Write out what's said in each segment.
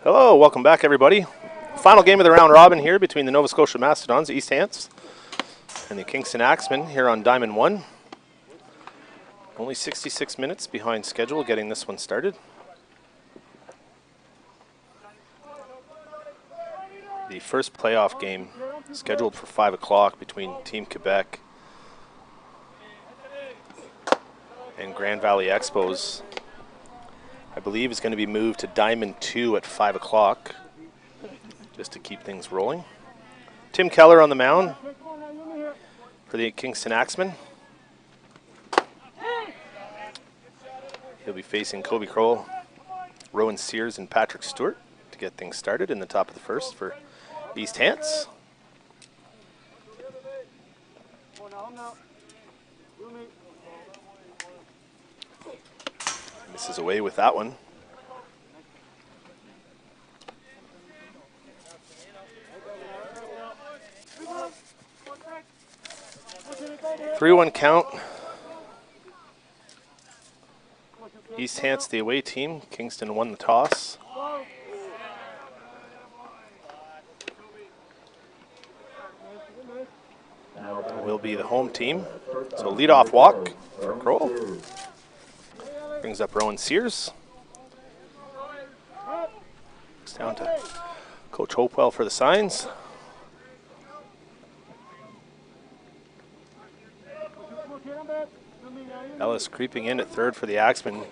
Hello, welcome back everybody. Final game of the round robin here between the Nova Scotia Mastodons, East Hants, and the Kingston Axemen here on Diamond 1. Only 66 minutes behind schedule getting this one started. The first playoff game scheduled for 5 o'clock between Team Quebec and Grand Valley Expos, I believe, is going to be moved to Diamond 2 at 5 o'clock just to keep things rolling. Tim Keller on the mound for the Kingston Axemen. He'll be facing Kobe Kroll, Rowan Sears, and Patrick Stewart to get things started in the top of the first for East Hants. Misses away with that one. Three-one count. East Hants the away team. Kingston won the toss. Will be the home team. So leadoff walk for Kroll. Brings up Rowan Sears. It's down to Coach Hopewell for the signs. Ellis creeping in at third for the Axemen.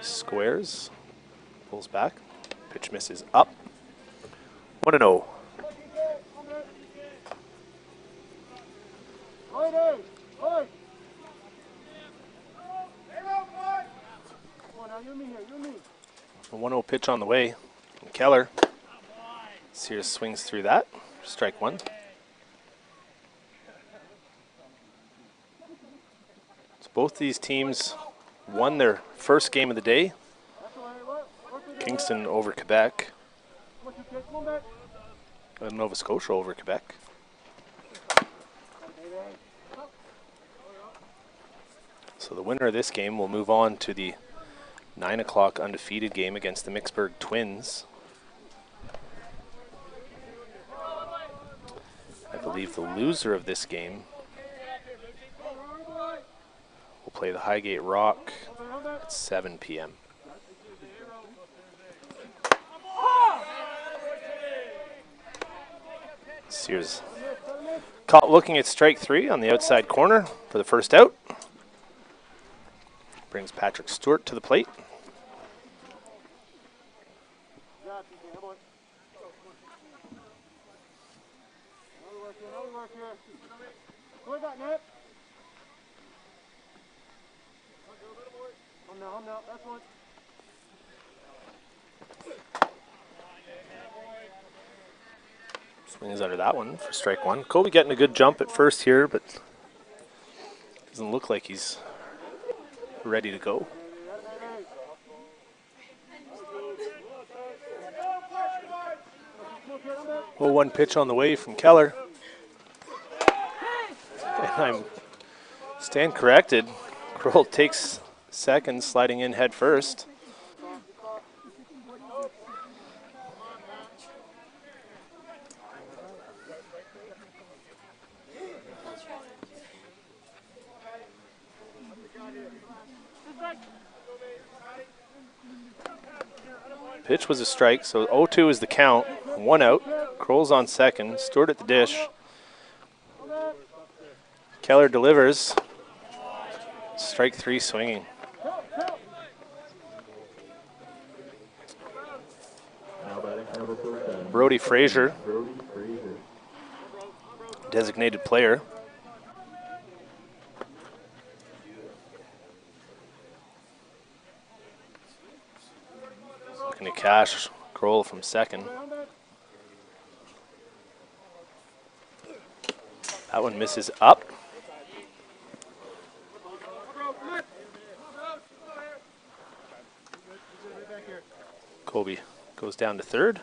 Squares. Pulls back. Pitch misses up. 1-0. A 1-0 pitch on the way from Keller. Sears swings through that. Strike one. So both these teams won their first game of the day. Kingston over Quebec. And Nova Scotia over Quebec. So the winner of this game will move on to the 9 o'clock undefeated game against the Mixburg Twins. I believe the loser of this game will play the Highgate Rock at 7 p.m. Sears caught looking at strike three on the outside corner for the first out. Brings Patrick Stewart to the plate. Swings under that one for strike one. Kobe getting a good jump at first here, but doesn't look like he's ready to go. 0-1 pitch on the way from Keller. And I stand corrected. Kroll takes second, sliding in head first. Pitch was a strike, so 0-2 is the count. One out. Kroll's on second. Stewart at the dish. Keller delivers. Strike three swinging. Brody Frazier, designated player. Looking to cash Kroll from second. That one misses up. Kobe goes down to third.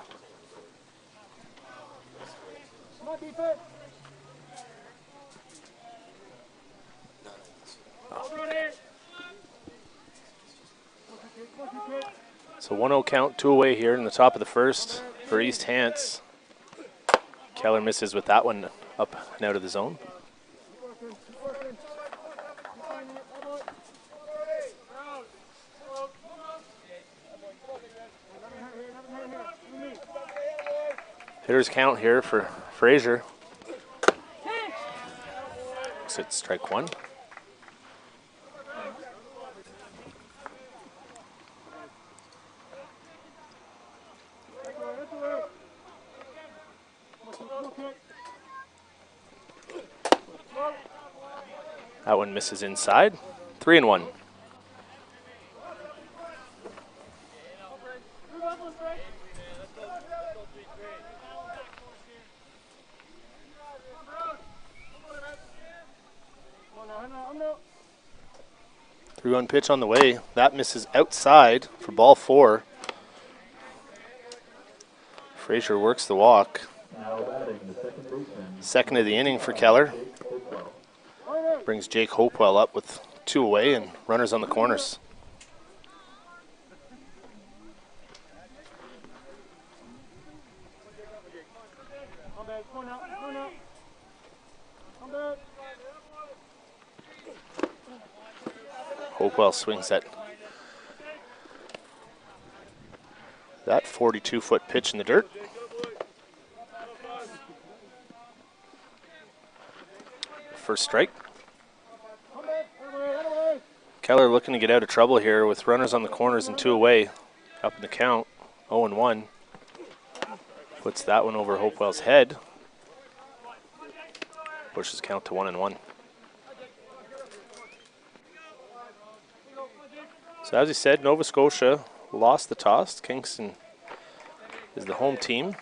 So 1-0 count, 2 away here in the top of the first for East Hants. Keller misses with that one up and out of the zone. Hitters count here for Frazier. Looks at strike one. That one misses inside. 3-1. Three-one pitch on the way. That misses outside for ball 4. Frazier works the walk. Second of the inning for Keller. Brings Jake Hopewell up with 2 away and runners on the corners. Hopewell swings at that 42-foot pitch in the dirt. First strike. Keller looking to get out of trouble here with runners on the corners and 2 away. Up in the count, 0-1. Puts that one over Hopewell's head. Pushes count to 1-1. So as he said, Nova Scotia lost the toss. Kingston is the home team.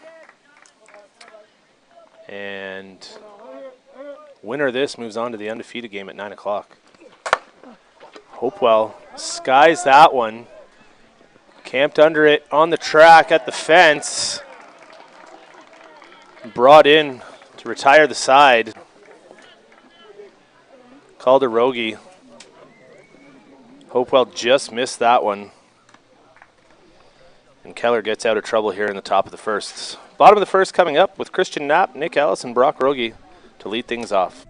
And winner of this moves on to the undefeated game at 9 o'clock. Hopewell skies that one. Camped under it on the track at the fence. Brought in to retire the side. Called a rogie. Hopewell just missed that one. And Keller gets out of trouble here in the top of the first. Bottom of the first coming up with Christian Knapp, Nick Ellis, and Brock Rogie to lead things off.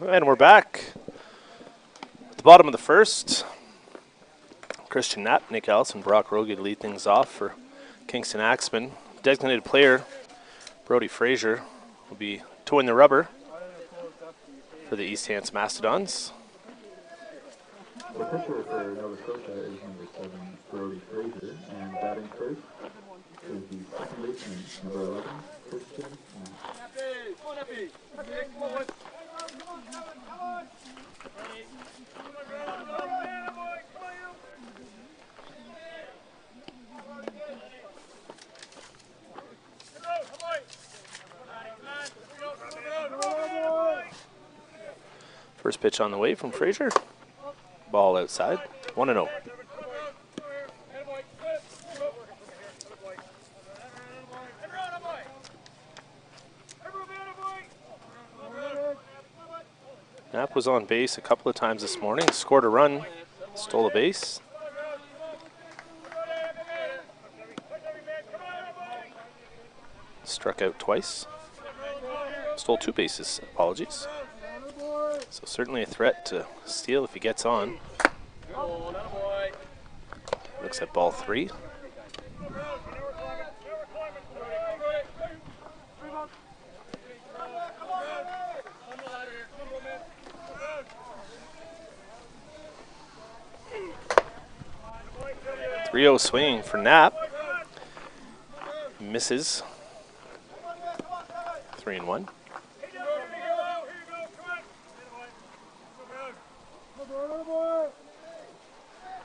And we're back at the bottom of the first. Christian Knapp, Nick Ellis, and Brock Rogie to lead things off for Kingston Axemen. Designated player Brody Frazier will be toeing the rubber for the East Hants Mastodons. The pitcher for Nova Scotia is number 7, Brody Fraser, and batting first is the second baseman, number 11, Kingston. First pitch on the way from Fraser. Ball outside. 1-0. Knapp was on base a couple of times this morning. Scored a run. Stole a base. Struck out twice. Stole 2 bases. Apologies. So certainly a threat to steal if he gets on. Looks at ball 3. Rio swinging for Knapp. Misses. 3-1.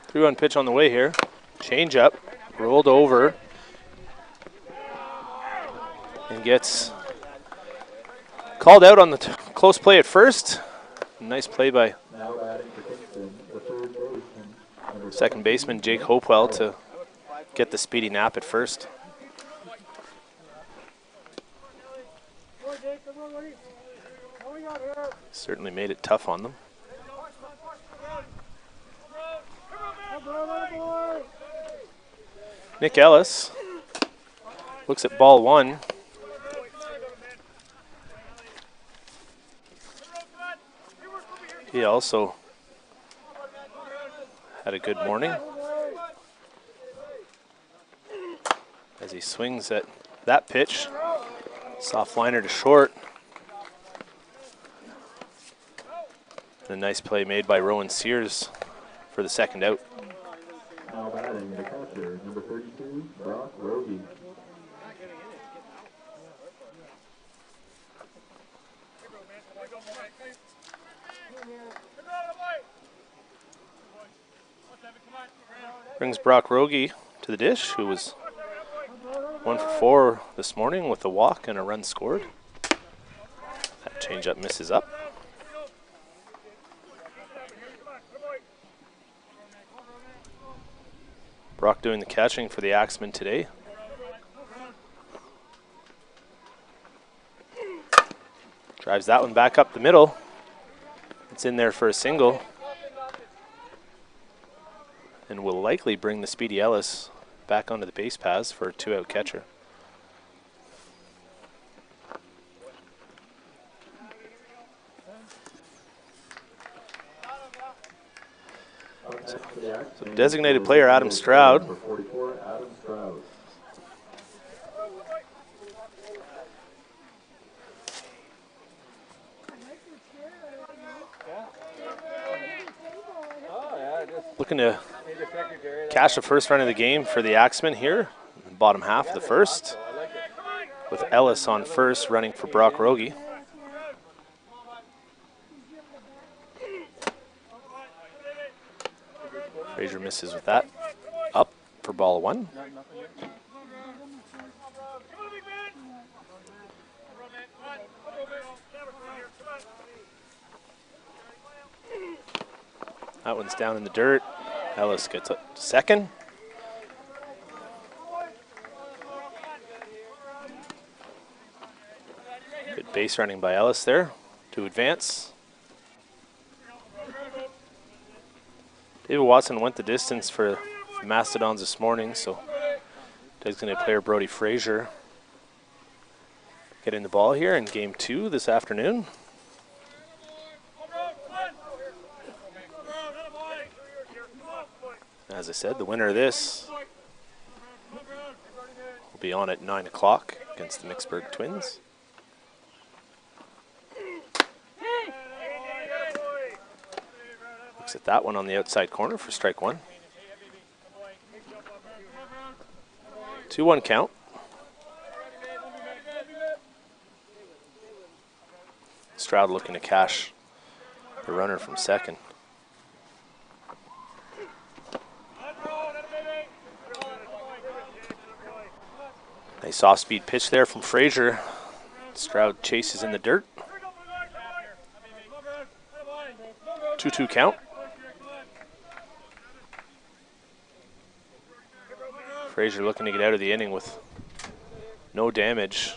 3-1 pitch on the way here. Change up. Rolled over. And gets called out on the close play at first. Nice play by second baseman Jake Hopewell to get the speedy Knapp at first. Certainly made it tough on them. Nick Ellis looks at ball 1. He also had a good morning as he swings at that pitch. Soft liner to short. And a nice play made by Rowan Sears for the second out. Now batting the catcher, number 32, Brock Rogie. Brings Brock Rogie to the dish, who was 1 for 4 this morning with a walk and a run scored. That changeup misses up. Brock doing the catching for the Axemen today. Drives that one back up the middle. It's in there for a single. And will likely bring the speedy Ellis back onto the base paths for a 2-out catcher. So designated player Adam Stroud. Looking to cash the first run of the game for the Axemen here, in the bottom half of the first, with Ellis on first, running for Brock Rogie. Fraser misses with that. Up for ball 1. That one's down in the dirt. Ellis gets up to second. Good base running by Ellis there to advance. David Watson went the distance for the Mastodons this morning, so designated player Brody Fraser getting the ball here in game 2 this afternoon. As I said, the winner of this will be on at 9 o'clock against the Mixburg Twins. Looks at that one on the outside corner for strike one. 2-1 count. Stroud looking to cash the runner from second. Nice off-speed pitch there from Frazier. Stroud chases in the dirt. 2-2 count. Frazier looking to get out of the inning with no damage.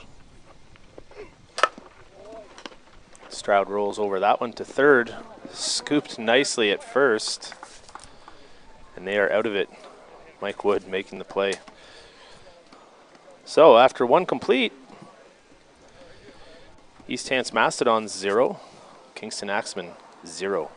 Stroud rolls over that one to third. Scooped nicely at first. And they are out of it. Mike Wood making the play. So after one complete, East Hants Mastodons 0, Kingston Axemen 0.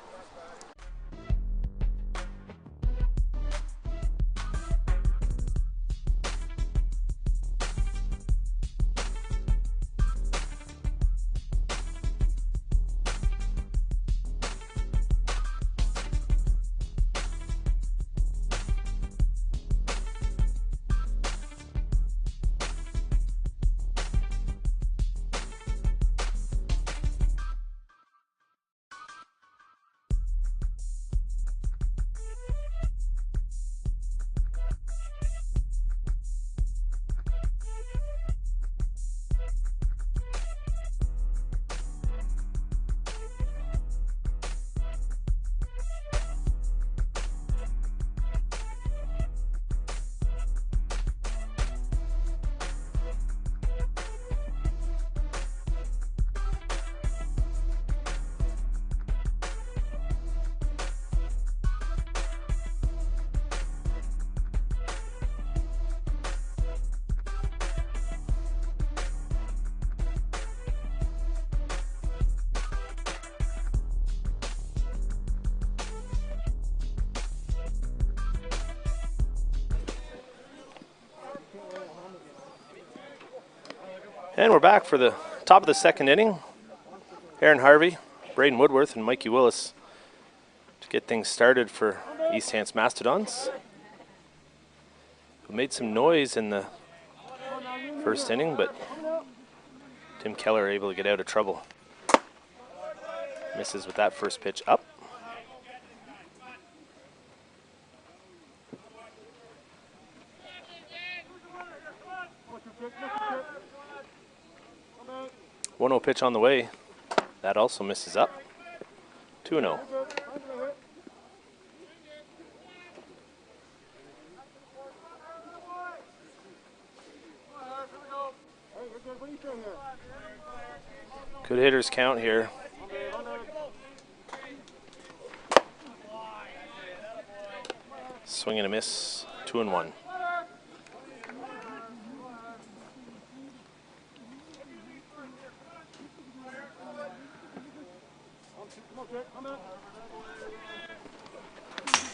And we're back for the top of the second inning. Aaron Harvey, Braden Woodworth, and Mikey Willis to get things started for East Hants Mastodons, who made some noise in the first inning, but Tim Keller able to get out of trouble. Misses with that first pitch up. One-0 pitch on the way. That also misses up. 2-0. Good hitters count here. Swing and a miss. 2-1.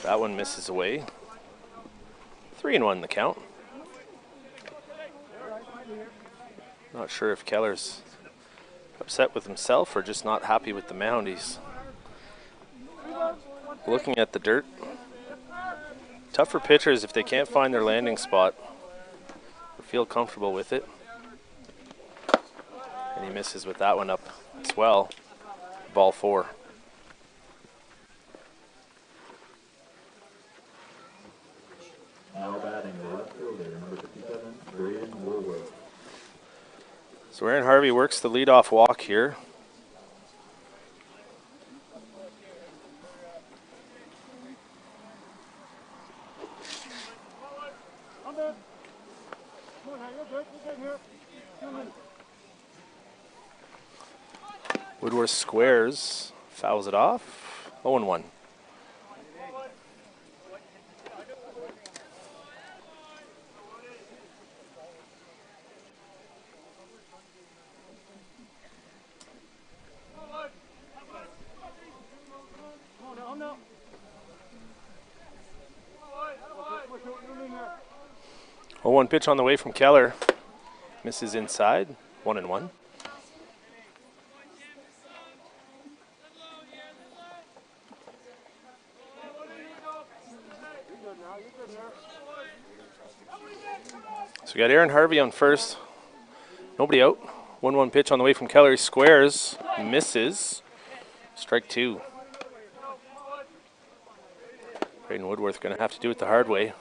That one misses away. 3-1 the count. Not sure if Keller's upset with himself or just not happy with the mound. He's looking at the dirt. Tough for pitchers if they can't find their landing spot or feel comfortable with it. And he misses with that one up as well. Ball 4. Now batting the left fielder, number 57, Braden Woodworth. So Aaron Harvey works the leadoff walk here. Woodworth squares, fouls it off. 0-1. One pitch on the way from Keller. Misses inside. 1-1. So we got Aaron Harvey on first. Nobody out. 1-1 pitch on the way from Keller. He squares, misses. Strike two. Braden Woodworth going to have to do it the hard way.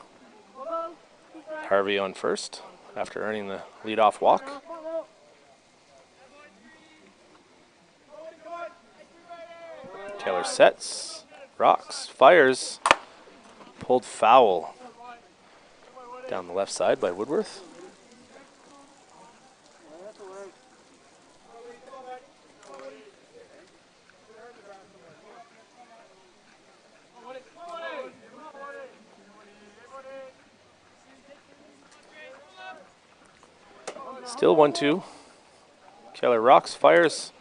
Harvey on first after earning the leadoff walk. Keller sets, rocks, fires, pulled foul down the left side by Woodworth. Still 1-2. Keller rocks, fires,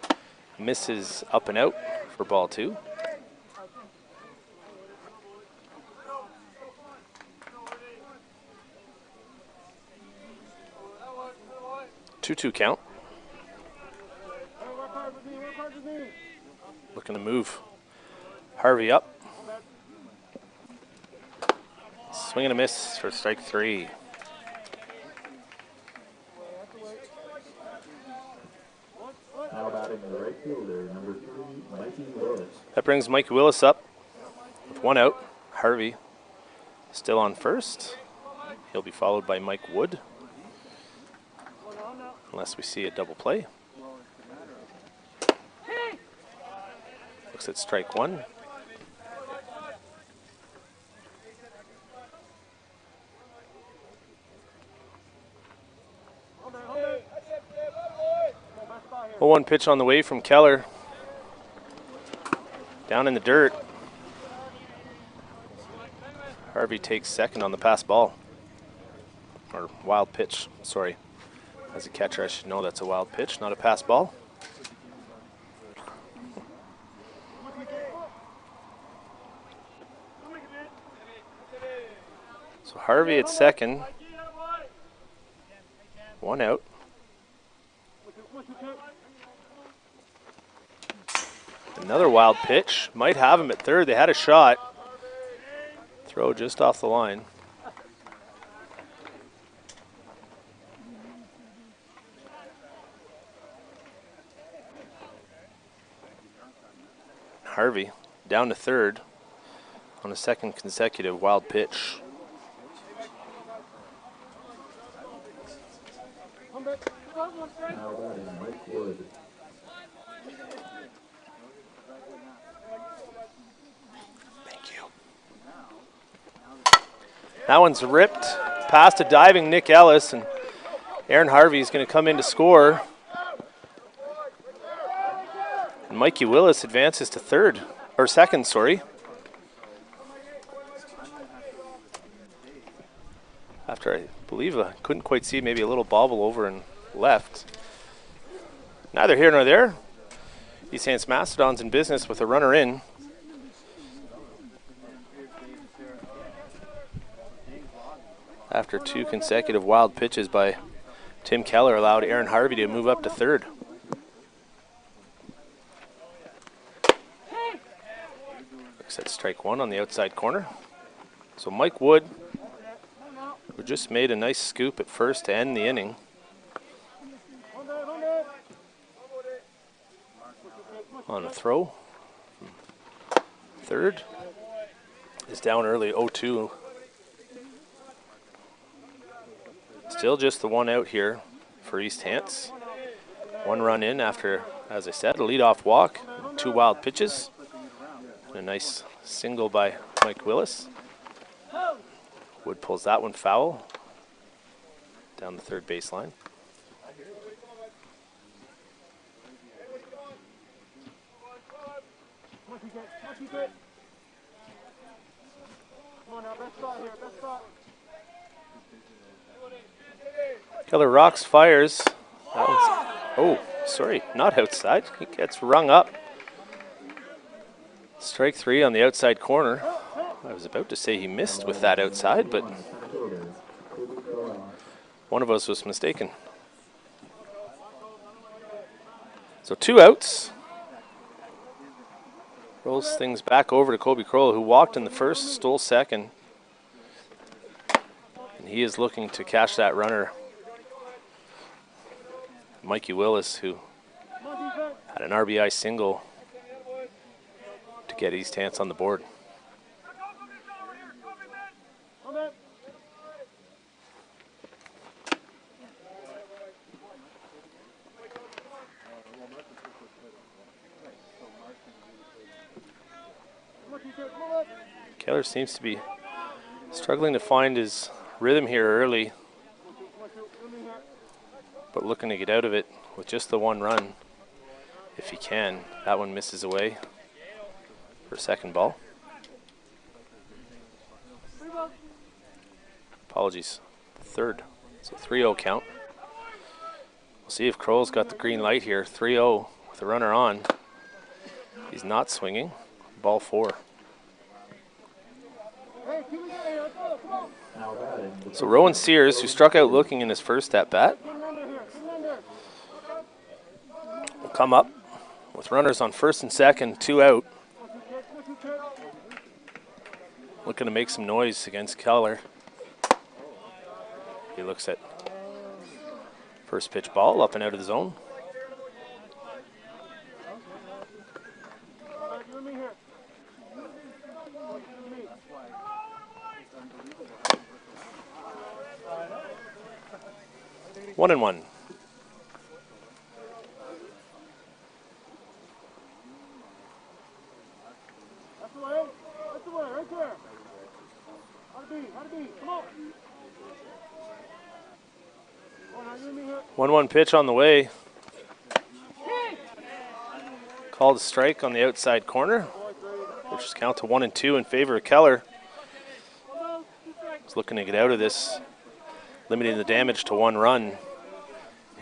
misses up and out for ball two. Two count. Looking to move Harvey up. Swing and a miss for strike three. Now batting the right fielder, number 3, Mikey Willis. That brings Mike Willis up with one out. Harvey still on first. He'll be followed by Mike Wood, unless we see a double play. Looks at strike one. A 1 pitch on the way from Keller. Down in the dirt. Harvey takes second on the pass ball. Or wild pitch, sorry. As a catcher, I should know that's a wild pitch, not a pass ball. So Harvey at second. One out. Another wild pitch. Might have him at third. They had a shot. Throw just off the line. Harvey down to third on a second consecutive wild pitch. Now batting Mike Wood. Thank you. That one's ripped past a diving Nick Ellis, and Aaron Harvey is going to come in to score. And Mikey Willis advances to third, or second, sorry. After I believe I couldn't quite see, maybe a little bobble over and left. Neither here nor there. East Hants Mastodons in business with a runner in. After two consecutive wild pitches by Tim Keller allowed Aaron Harvey to move up to third. Looks at strike one on the outside corner. So Mike Wood, who just made a nice scoop at first to end the inning. On a throw. Third is down early, 0-2. Still just the one out here for East Hants. One run in after, as I said, a leadoff walk, two wild pitches, and a nice single by Mike Willis. Wood pulls that one foul down the third baseline. Keller rocks, fires. That one's, oh, sorry, not outside. He gets rung up. Strike three on the outside corner. I was about to say he missed with that outside, but one of us was mistaken. So two outs. Rolls things back over to Kobe Kroll, who walked in the first, stole second. he is looking to catch that runner, Mikey Willis, who had an RBI single to get East Hants on the board. Keller seems to be struggling to find his rhythm here early, but looking to get out of it with just the one run if he can. That one misses away for second ball. Apologies, third. It's a 3-0 count. We'll see if Crowell's got the green light here. 3-0 with a runner on. He's not swinging. Ball 4. So Rowan Sears, who struck out looking in his first at-bat, will come up with runners on first and second, 2 out. Looking to make some noise against Keller. He looks at first pitch ball up and out of the zone. One and one. That's the way. That's the way, right there. How to be, come on. 1-1 pitch on the way. Called a strike on the outside corner, which is count to 1-2 in favor of Keller. He's looking to get out of this, limiting the damage to 1 run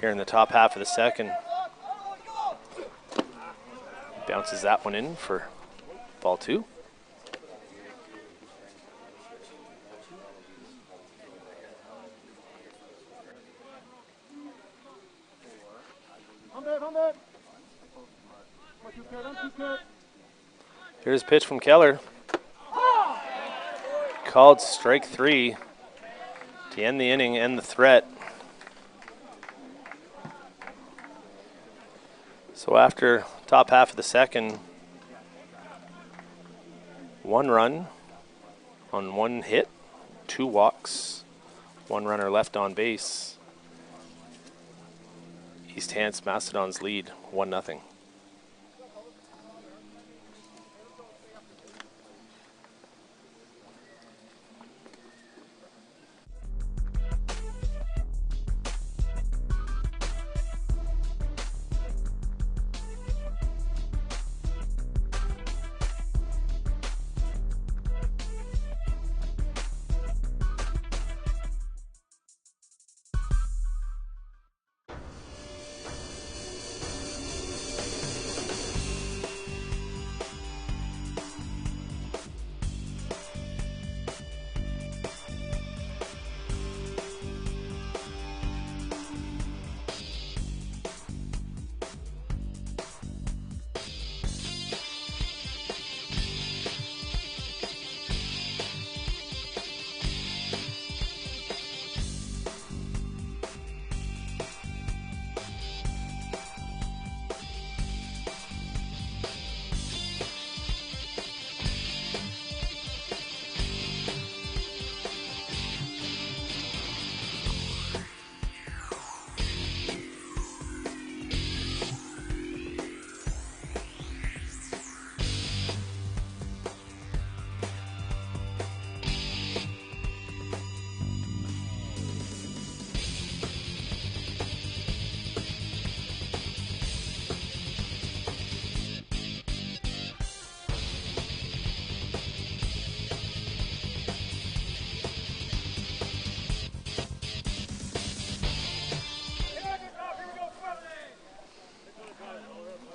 here in the top half of the second. Bounces that one in for ball 2. Here's a pitch from Keller. Called strike 3 to end the inning, end the threat. So after top half of the second, 1 run on 1 hit, 2 walks, 1 runner left on base. East Hants Mastodons lead 1-0.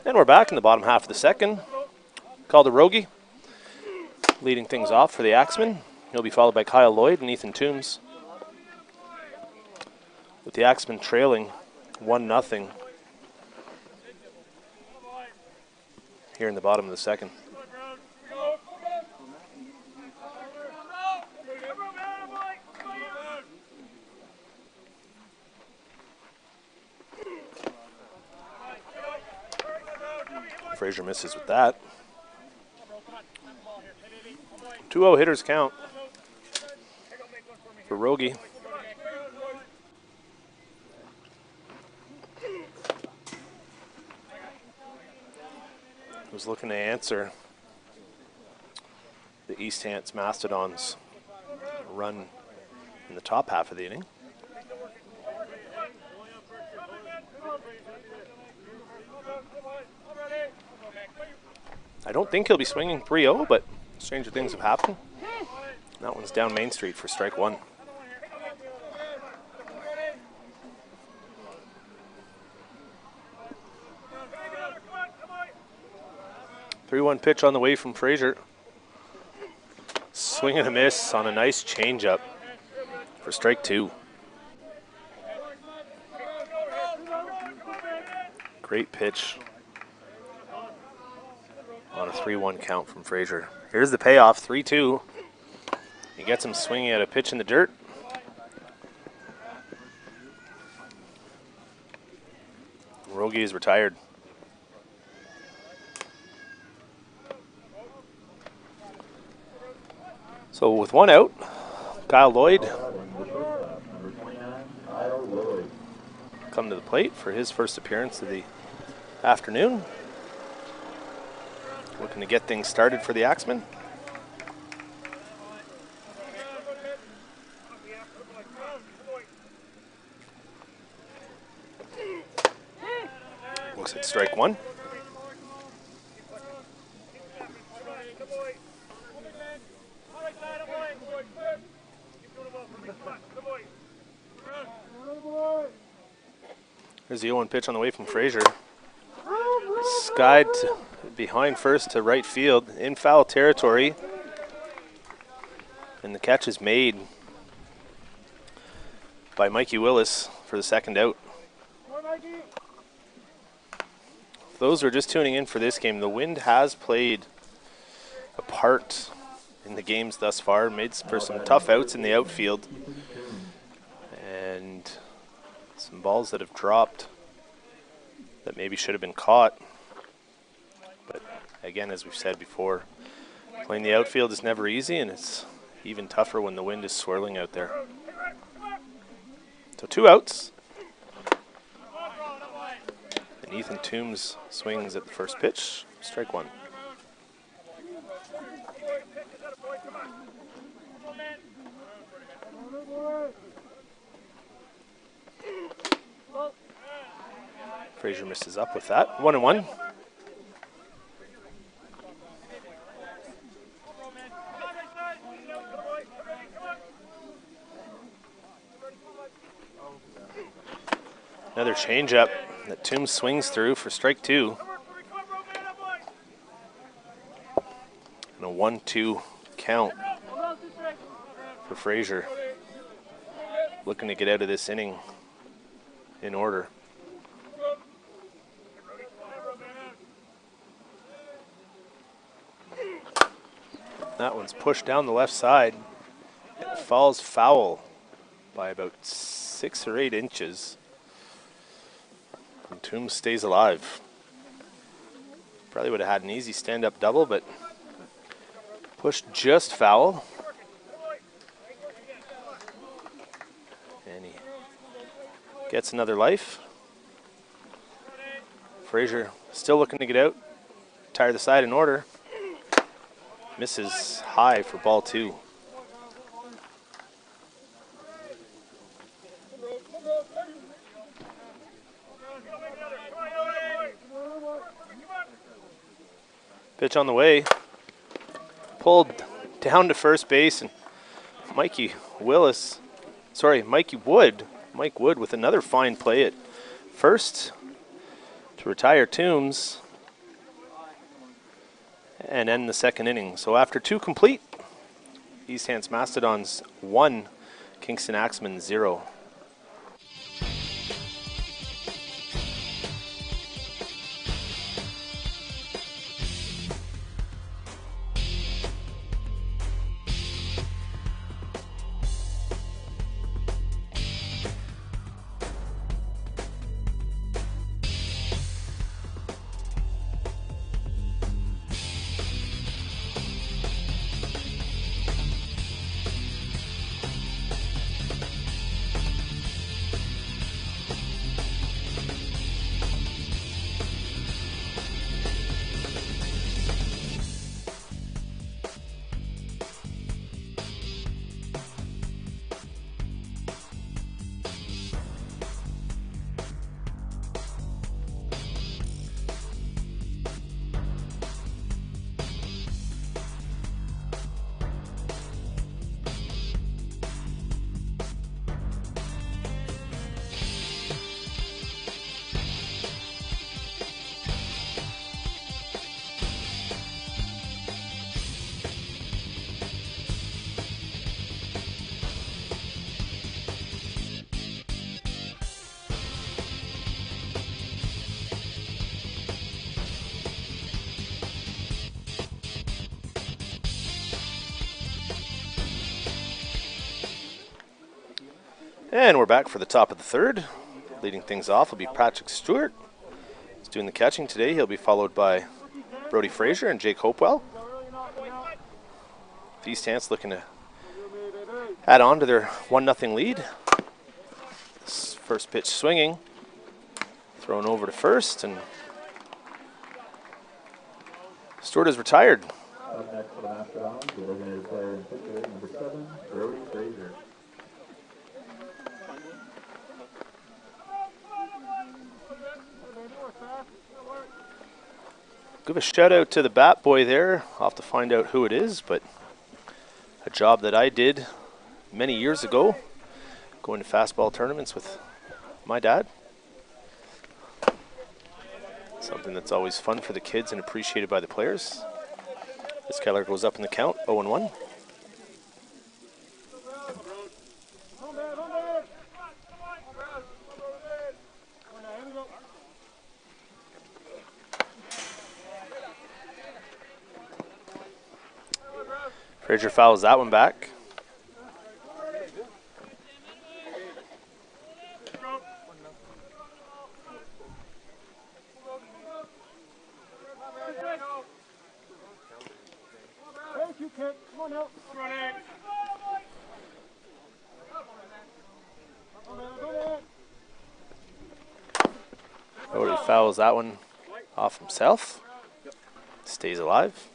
And we're back in the bottom half of the second. Calderogi leading things off for the Axemen. He'll be followed by Kyle Lloyd and Ethan Toombs, with the Axemen trailing 1-0 here in the bottom of the second. Fraser misses with that. 2-0 hitters count for Rogie. Was looking to answer the East Hants Mastodons run in the top half of the inning. I don't think he'll be swinging 3-0, but stranger things have happened. That one's down Main Street for strike one. 3-1 pitch on the way from Fraser. Swing and a miss on a nice changeup for strike two. Great pitch on a 3-1 count from Fraser. Here's the payoff, 3-2. He gets him swinging at a pitch in the dirt. Rogie is retired. So with one out, Kyle Lloyd come to the plate for his first appearance of the afternoon. Looking to get things started for the Axemen. Looks like strike one. There's the 0-1 pitch on the way from Fraser. Skied behind first to right field in foul territory. And the catch is made by Mikey Willis for the second out. Those who are just tuning in for this game, the wind has played a part in the games thus far, made for some tough outs in the outfield. And some balls that have dropped that maybe should have been caught. But again, as we've said before, playing the outfield is never easy, and it's even tougher when the wind is swirling out there. So 2 outs. And Ethan Toombs swings at the first pitch, strike one. Fraser misses up with that. 1-1. Another changeup that Toombs swings through for strike two. And a 1-2 count for Fraser. Looking to get out of this inning in order. That one's pushed down the left side. It falls foul by about 6 or 8 inches. And Toombs stays alive. Probably would have had an easy stand-up double, but pushed just foul. And he gets another life. Fraser still looking to get out. Tire the side in order. Misses high for ball two. Pitch on the way. Pulled down to first base, and Mike Wood. Mike Wood with another fine play at first to retire Toombs and end the second inning. So after 2 complete, East Hants Mastodons 1, Kingston Axemen 0. And we're back for the top of the third. Leading things off will be Patrick Stewart. He's doing the catching today. He'll be followed by Brody Frazier and Jake Hopewell. East Hants looking to add on to their 1-0 lead. This first pitch swinging. Thrown over to first, and Stewart is retired. Up next for the Mastodons, the designated player in pitcher, number 7, Brody Frazier. Give a shout out to the bat boy there. I'll have to find out who it is, but a job that I did many years ago, going to fastball tournaments with my dad. Something that's always fun for the kids and appreciated by the players. This Keller goes up in the count, 0-1. Frazier fouls that one back. Brody fouls that one off himself. Stays alive.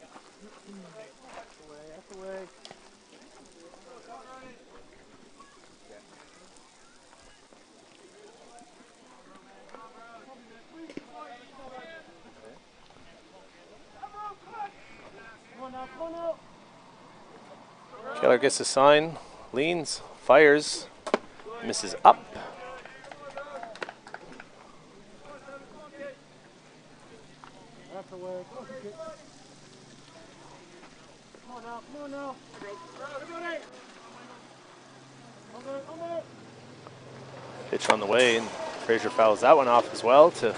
Keller gets a sign, leans, fires, misses up. Pitch on the way, and Frazier fouls that one off as well to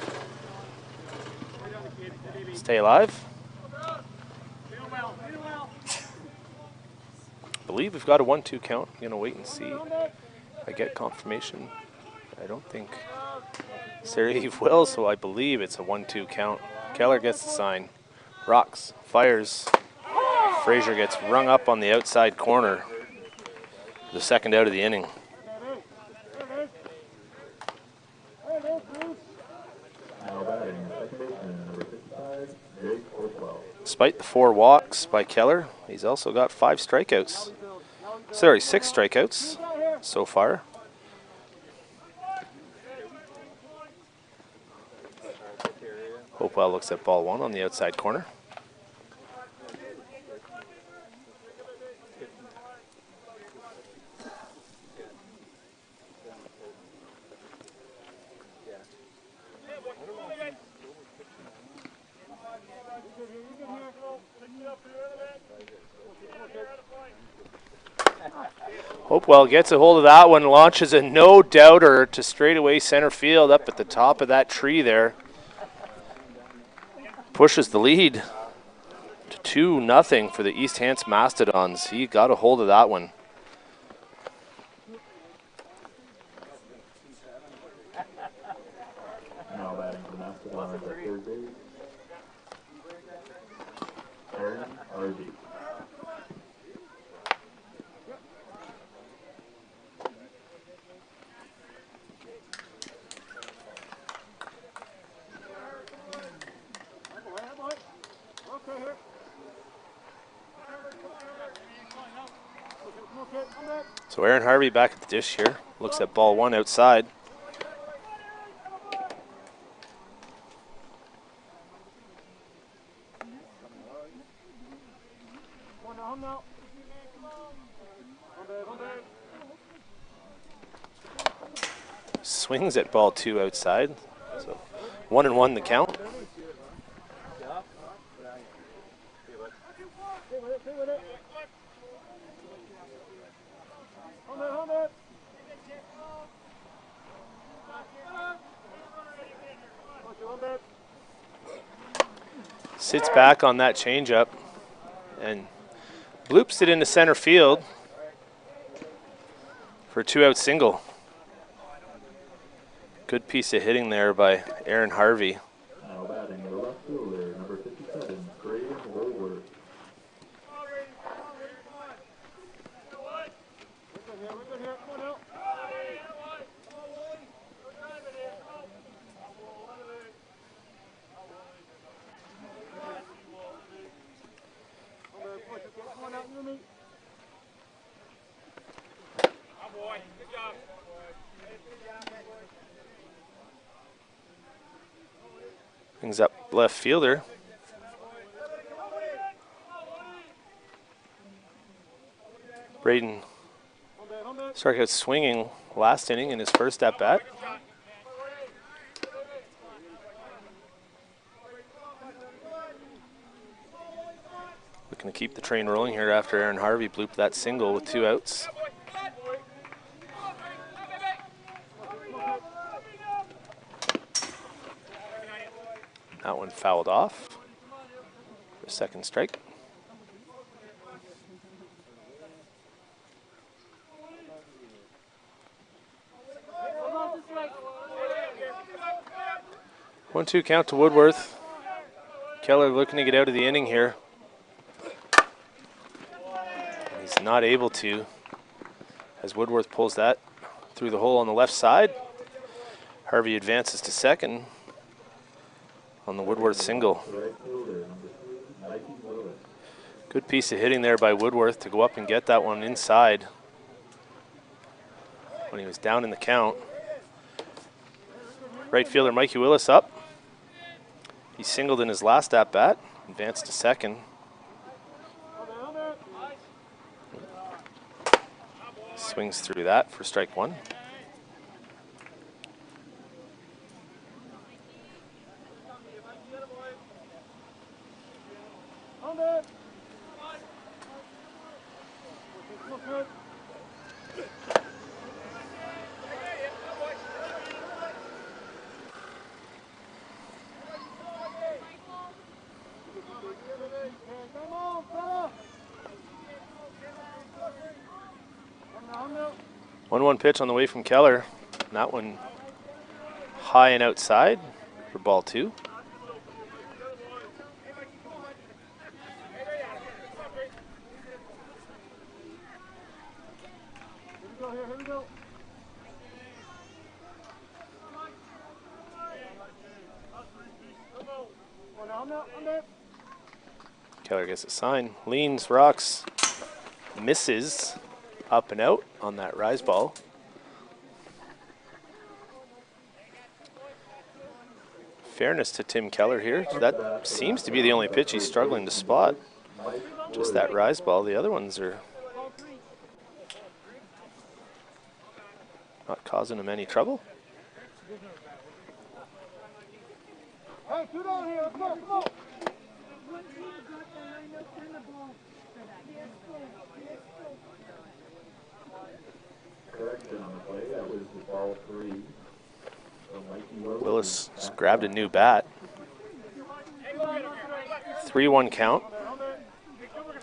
stay alive. I believe we've got a 1-2 count. I'm going to wait and see if I get confirmation. I don't think Sarah Eve will, so I believe it's a 1-2 count. Keller gets the sign, rocks, fires. Frazier gets rung up on the outside corner. The second out of the inning. Despite the 4 walks by Keller, he's also got 5 strikeouts. Sorry, 6 strikeouts so far. Hopewell looks at ball 1 on the outside corner. Hopewell gets a hold of that one, launches a no-doubter to straightaway center field up at the top of that tree there. Pushes the lead to 2-0 for the East Hants Mastodons. He got a hold of that one. Now batting for the Mastodons at third base, RR6. So Aaron Harvey back at the dish here. Looks at ball 1 outside. Swings at ball 2 outside. So 1-1 the count. Sits back on that changeup and bloops it into center field for a 2-out single. Good piece of hitting there by Aaron Harvey. Now batting the left fielder, number 57, Braden Woolworth. Brings up left fielder. Braden struck out swinging last inning in his first at bat. Looking to keep the train rolling here after Aaron Harvey blooped that single with 2 outs. That one fouled off for a second strike. One-two count to Woodworth. Keller looking to get out of the inning here. He's not able to, as Woodworth pulls that through the hole on the left side. Harvey advances to second on the Woodworth single. Good piece of hitting there by Woodworth to go up and get that one inside when he was down in the count. Right fielder Mikey Willis up. He singled in his last at-bat, advanced to second. Swings through that for strike one. One pitch on the way from Keller. And that one high and outside for ball 2. Keller gets a sign, leans, rocks, misses, up and out on that rise ball. Fairness to Tim Keller here. That seems to be the only pitch he's struggling to spot. Just that rise ball. The other ones are not causing him any trouble. Hey, Shootout here. Let's go. Come on. Correction on the play, that was the ball 3. Willis just grabbed a new bat. 3-1 count.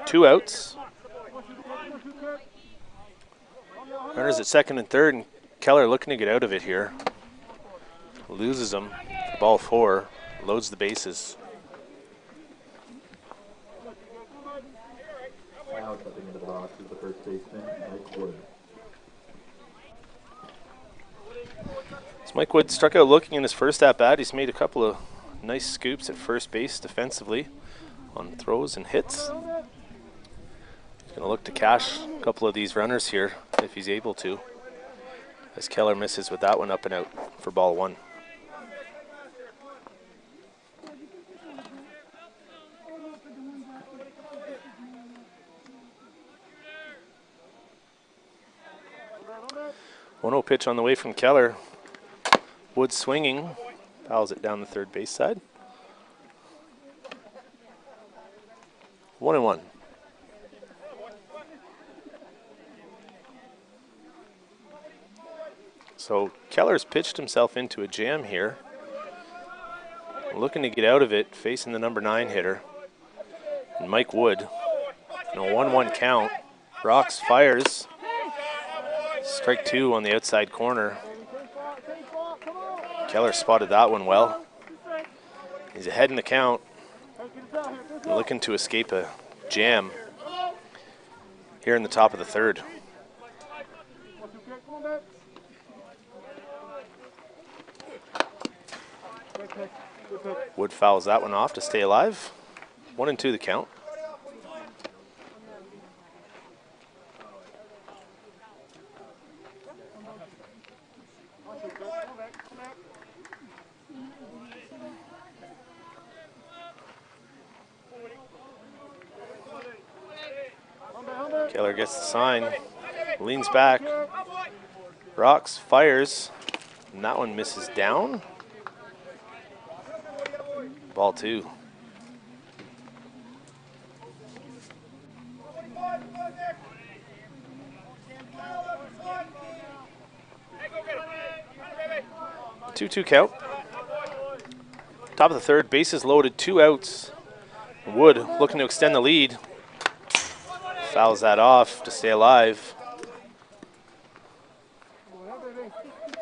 2 outs. Runners at second and third, and Keller looking to get out of it here. Loses them. Ball 4. Loads the bases. Now stepping into the box is the first baseman, Mike Wood. So Mike Wood struck out looking in his first at-bat. He's made a couple of nice scoops at first base defensively on throws and hits. He's going to look to cash a couple of these runners here if he's able to, as Keller misses with that one up and out for ball 1. One-0 pitch on the way from Keller. Wood swinging, fouls it down the third base side. 1-1. So Keller's pitched himself into a jam here. Looking to get out of it, facing the number 9 hitter. And Mike Wood. In a 1-1 count. Rocks fires. Strike 2 on the outside corner. Keller spotted that one well. He's ahead in the count. Looking to escape a jam here in the top of the third. Wood fouls that one off to stay alive. 1-2 the count. Keller gets the sign, leans back, rocks, fires, and that one misses down. Ball 2. Two count. Top of the third, bases loaded, 2 outs. Wood looking to extend the lead. Fouls that off to stay alive.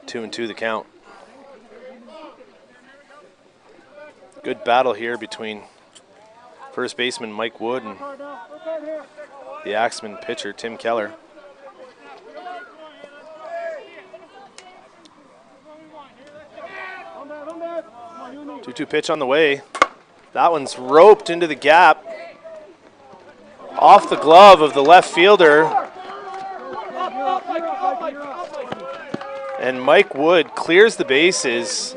2-2 the count. Good battle here between first baseman Mike Wood and the Axemen pitcher Tim Keller. Two pitch on the way. That one's roped into the gap. Off the glove of the left fielder. And Mike Wood clears the bases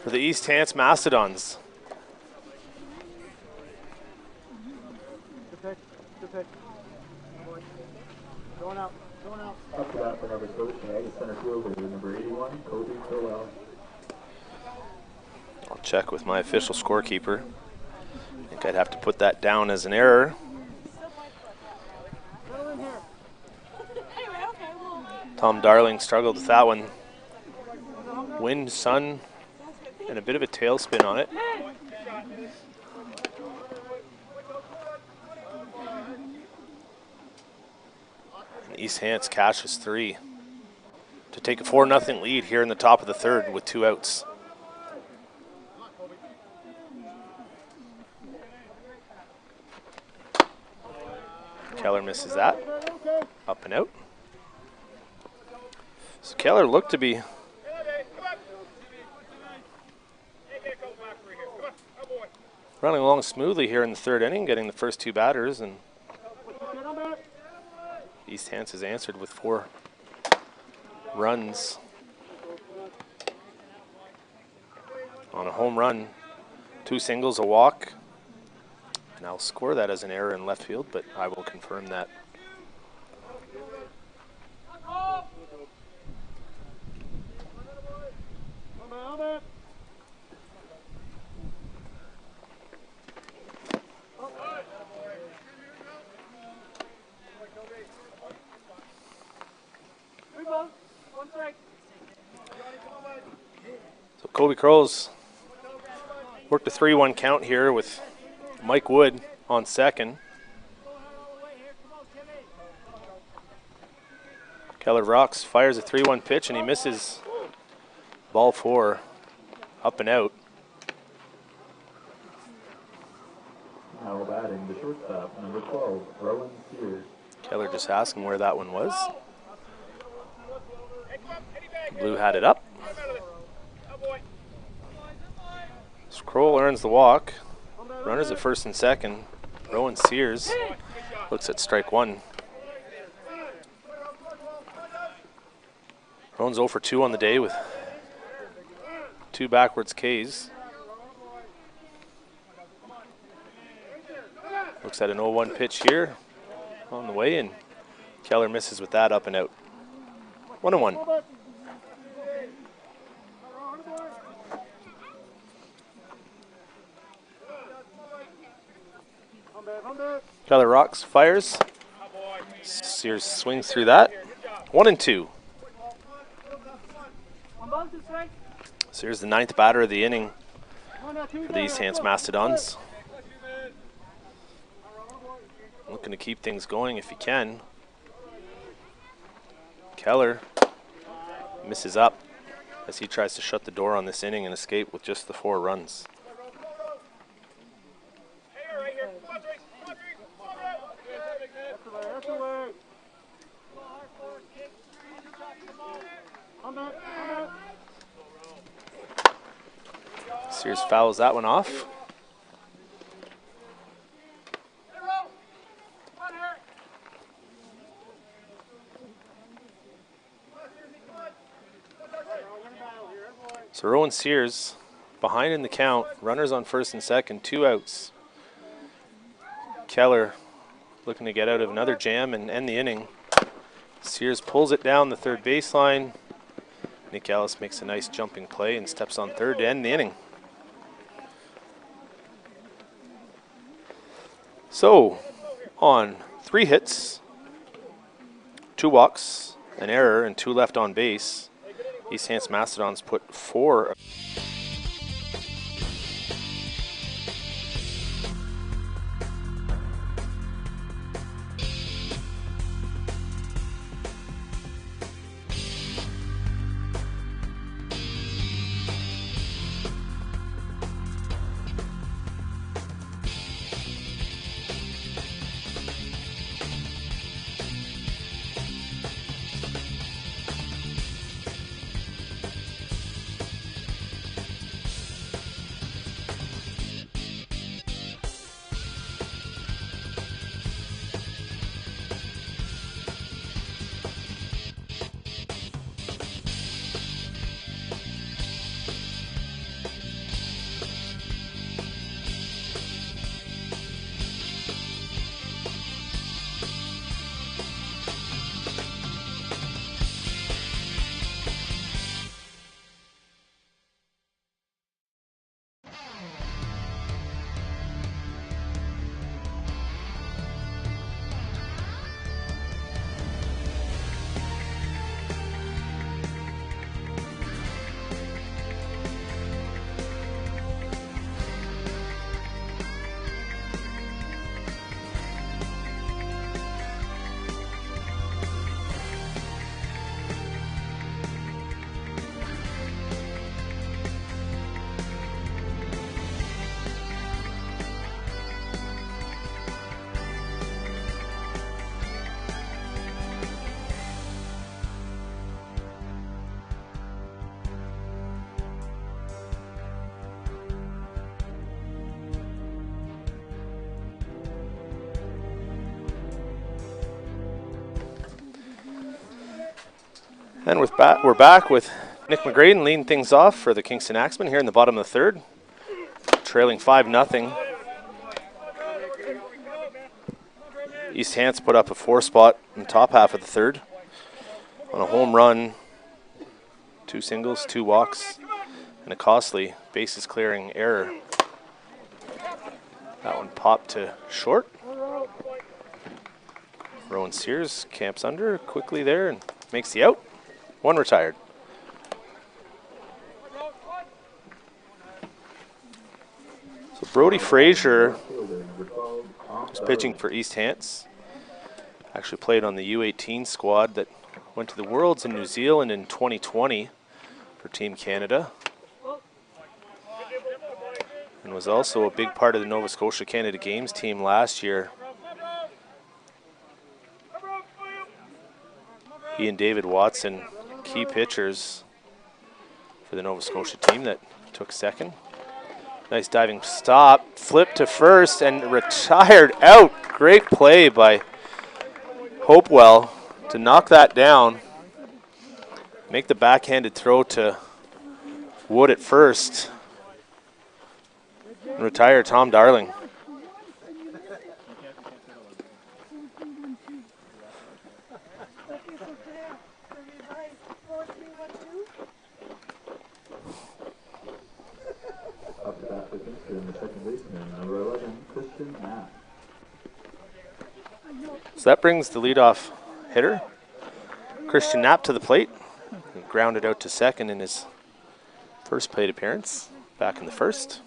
for the East Hants Mastodons. Up to that for number Scotia, center fielder, number 81, Kobe Crowell. I'll check with my official scorekeeper. I think I'd have to put that down as an error. Tom Darling struggled with that one. Wind, sun, and a bit of a tailspin on it. And East Hants cashes 3 to take a 4-0 lead here in the top of the third with 2 outs. Keller misses that. Up and out. So Keller looked to be running along smoothly here in the third inning, getting the first 2 batters, and East Hants has answered with 4 runs on a home run, 2 singles, a walk. And I'll score that as an error in left field, but I will confirm that. So Kobe Crows worked a 3-1 count here with Mike Wood on second. Keller rocks, fires a 3-1 pitch, and he misses. Ball 4, up and out. Now batting the shortstop, number 12, Rowan Sears. Keller just asking where that one was. Blue had it up. Scroll earns the walk. Runners at first and second. Rowan Sears looks at strike 1. Rowan's 0 for 2 on the day with 2 backwards Ks. Looks at an 0-1 pitch here on the way, and Keller misses with that, up and out. 1-1. Keller rocks, fires. Sears swings through that. 1-2. Sears, the 9th batter of the inning for the East Hants Mastodons. Looking to keep things going if he can. Keller misses up as he tries to shut the door on this inning and escape with just the 4 runs. Sears fouls that one off. So Rowan Sears behind in the count, runners on first and second, 2 outs. Keller looking to get out of another jam and end the inning. Sears pulls it down the third baseline. Nick Ellis makes a nice jumping play and steps on third to end the inning. So, on 3 hits, 2 walks, an error, and 2 left on base, East Hants Mastodons put 4. And we're back with Nick McGraden leading things off for the Kingston Axemen here in the bottom of the third, trailing 5-0. East Hants put up a 4 spot in the top half of the third on a home run, 2 singles, 2 walks, and a costly bases clearing error. That one popped to short. Rowan Sears camps under quickly there and makes the out. 1 retired. So Brody Frazier is pitching for East Hants. Actually played on the U18 squad that went to the Worlds in New Zealand in 2020 for Team Canada. And was also a big part of the Nova Scotia Canada Games team last year. He and David Watson, key pitchers for the Nova Scotia team that took second. Nice diving stop, flip to first, and retired out. Great play by Hopewell to knock that down. Make the backhanded throw to Wood at first. And retire Tom Darling. So that brings the leadoff hitter, Christian Knapp, to the plate. He grounded out to second in his first plate appearance back in the first.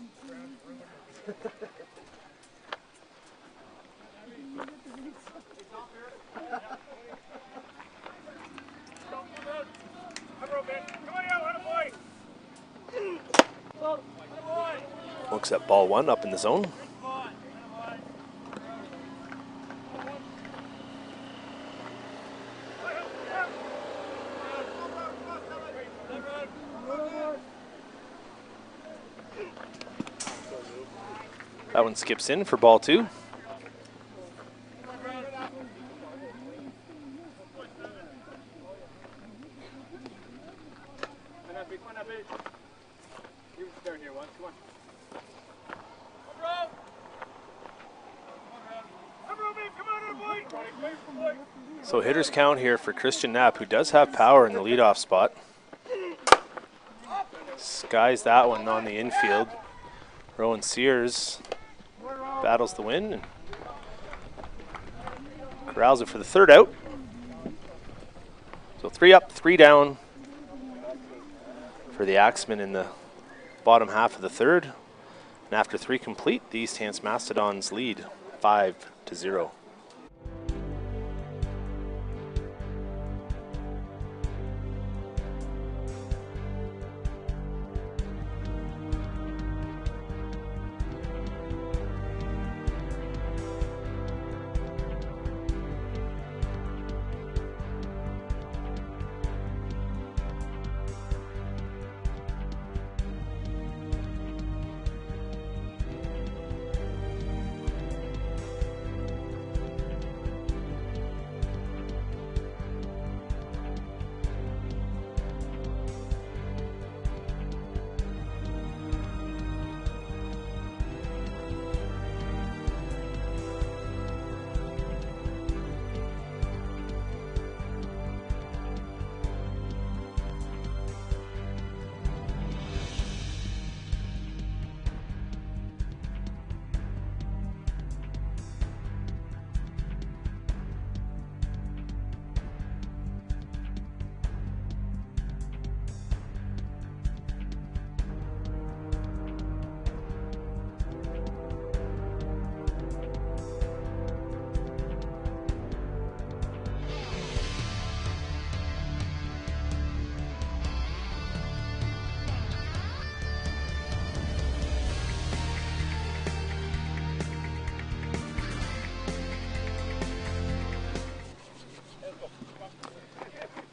Looks at ball one up in the zone. That one skips in for ball two. So hitters count here for Christian Knapp, who does have power in the leadoff spot. Skies that one on the infield. Rowan Sears battles the win and corrals it for the third out. So 3 up, 3 down for the Axemen in the bottom half of the third. And after 3 complete, the East Hants Mastodons lead 5-0.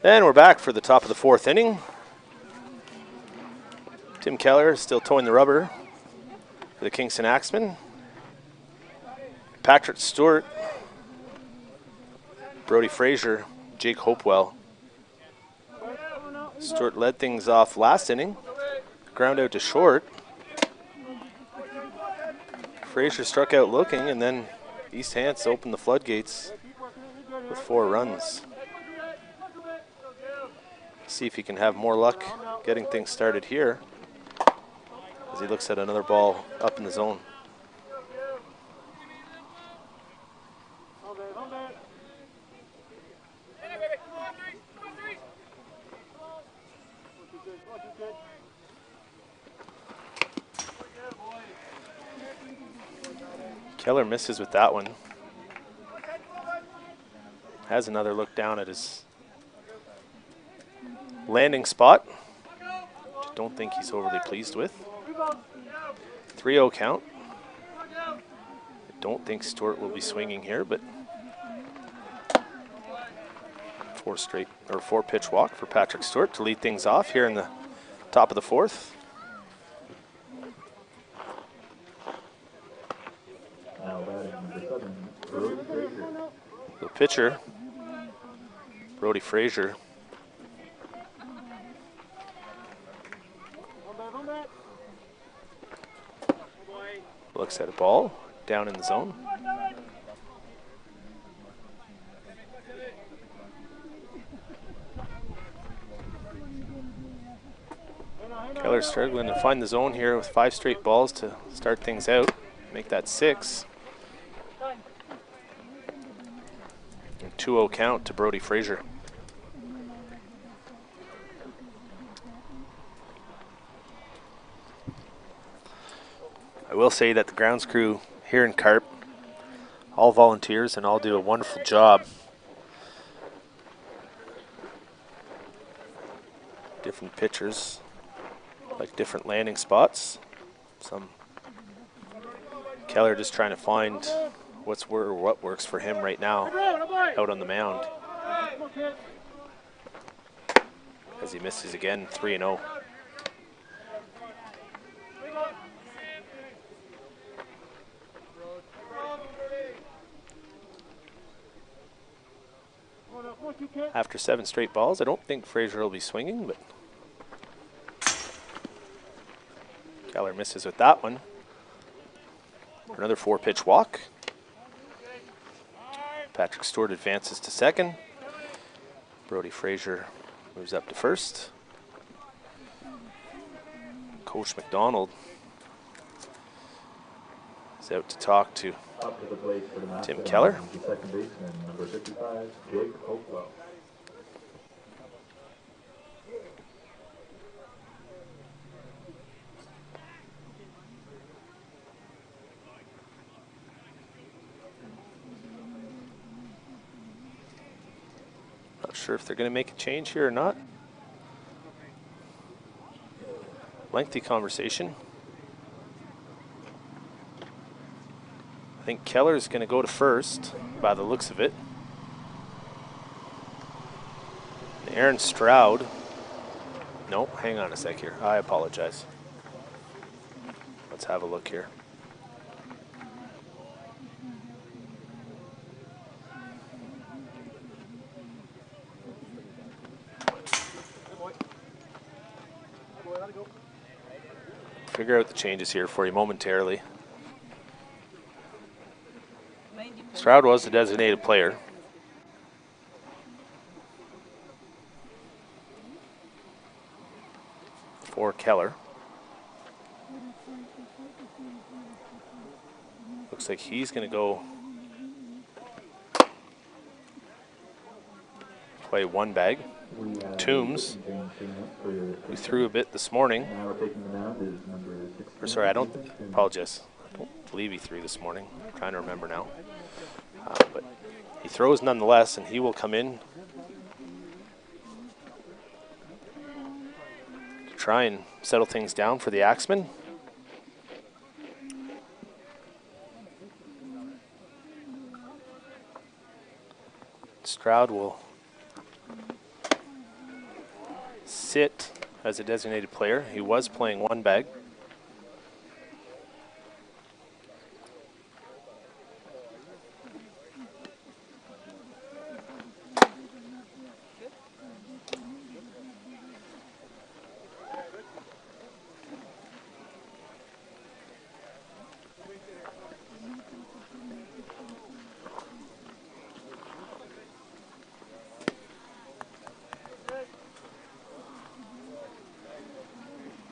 And we're back for the top of the 4th inning. Tim Keller still towing the rubber for the Kingston Axemen. Patrick Stewart, Brody Frazier, Jake Hopewell. Stewart led things off last inning. Ground out to short. Frazier struck out looking, and then East Hants opened the floodgates with 4 runs. See if he can have more luck getting things started here as he looks at another ball up in the zone. Keller misses with that one. Has another look down at his landing spot, which I don't think he's overly pleased with. 3-0 count. I don't think Stewart will be swinging here, but 4 pitch walk for Patrick Stewart to lead things off here in the top of the 4th. The pitcher, Brody Frazier. Looks at a ball down in the zone. Keller struggling to find the zone here with 5 straight balls to start things out, make that 6. And 2-0 count to Brody Frazier. I will say that the grounds crew here in Carp, all volunteers and all do a wonderful job. Different pitchers like different landing spots. Some Keller just trying to find what works for him right now out on the mound. As he misses again, 3-0. After 7 straight balls, I don't think Fraser will be swinging, but Keller misses with that one. Another 4-pitch walk. Patrick Stewart advances to second. Brody Fraser moves up to first. Coach McDonald is out to talk to Tim Keller. Second baseman, number 55, Jake Hopewell. Not sure if they're going to make a change here or not. Lengthy conversation. I think Keller is going to go to first by the looks of it. Aaron Stroud. No, hang on a sec here. I apologize. Let's have a look here. Figure out the changes here for you momentarily. Stroud was the designated player. For Keller. Looks like he's going to go play one bag. Toombs, who threw a bit this morning. Or sorry, I apologize. I don't believe he threw this morning. I'm trying to remember now. But he throws nonetheless, and he will come in to try and settle things down for the Axemen. Stroud will sit as a designated player. He was playing one bag.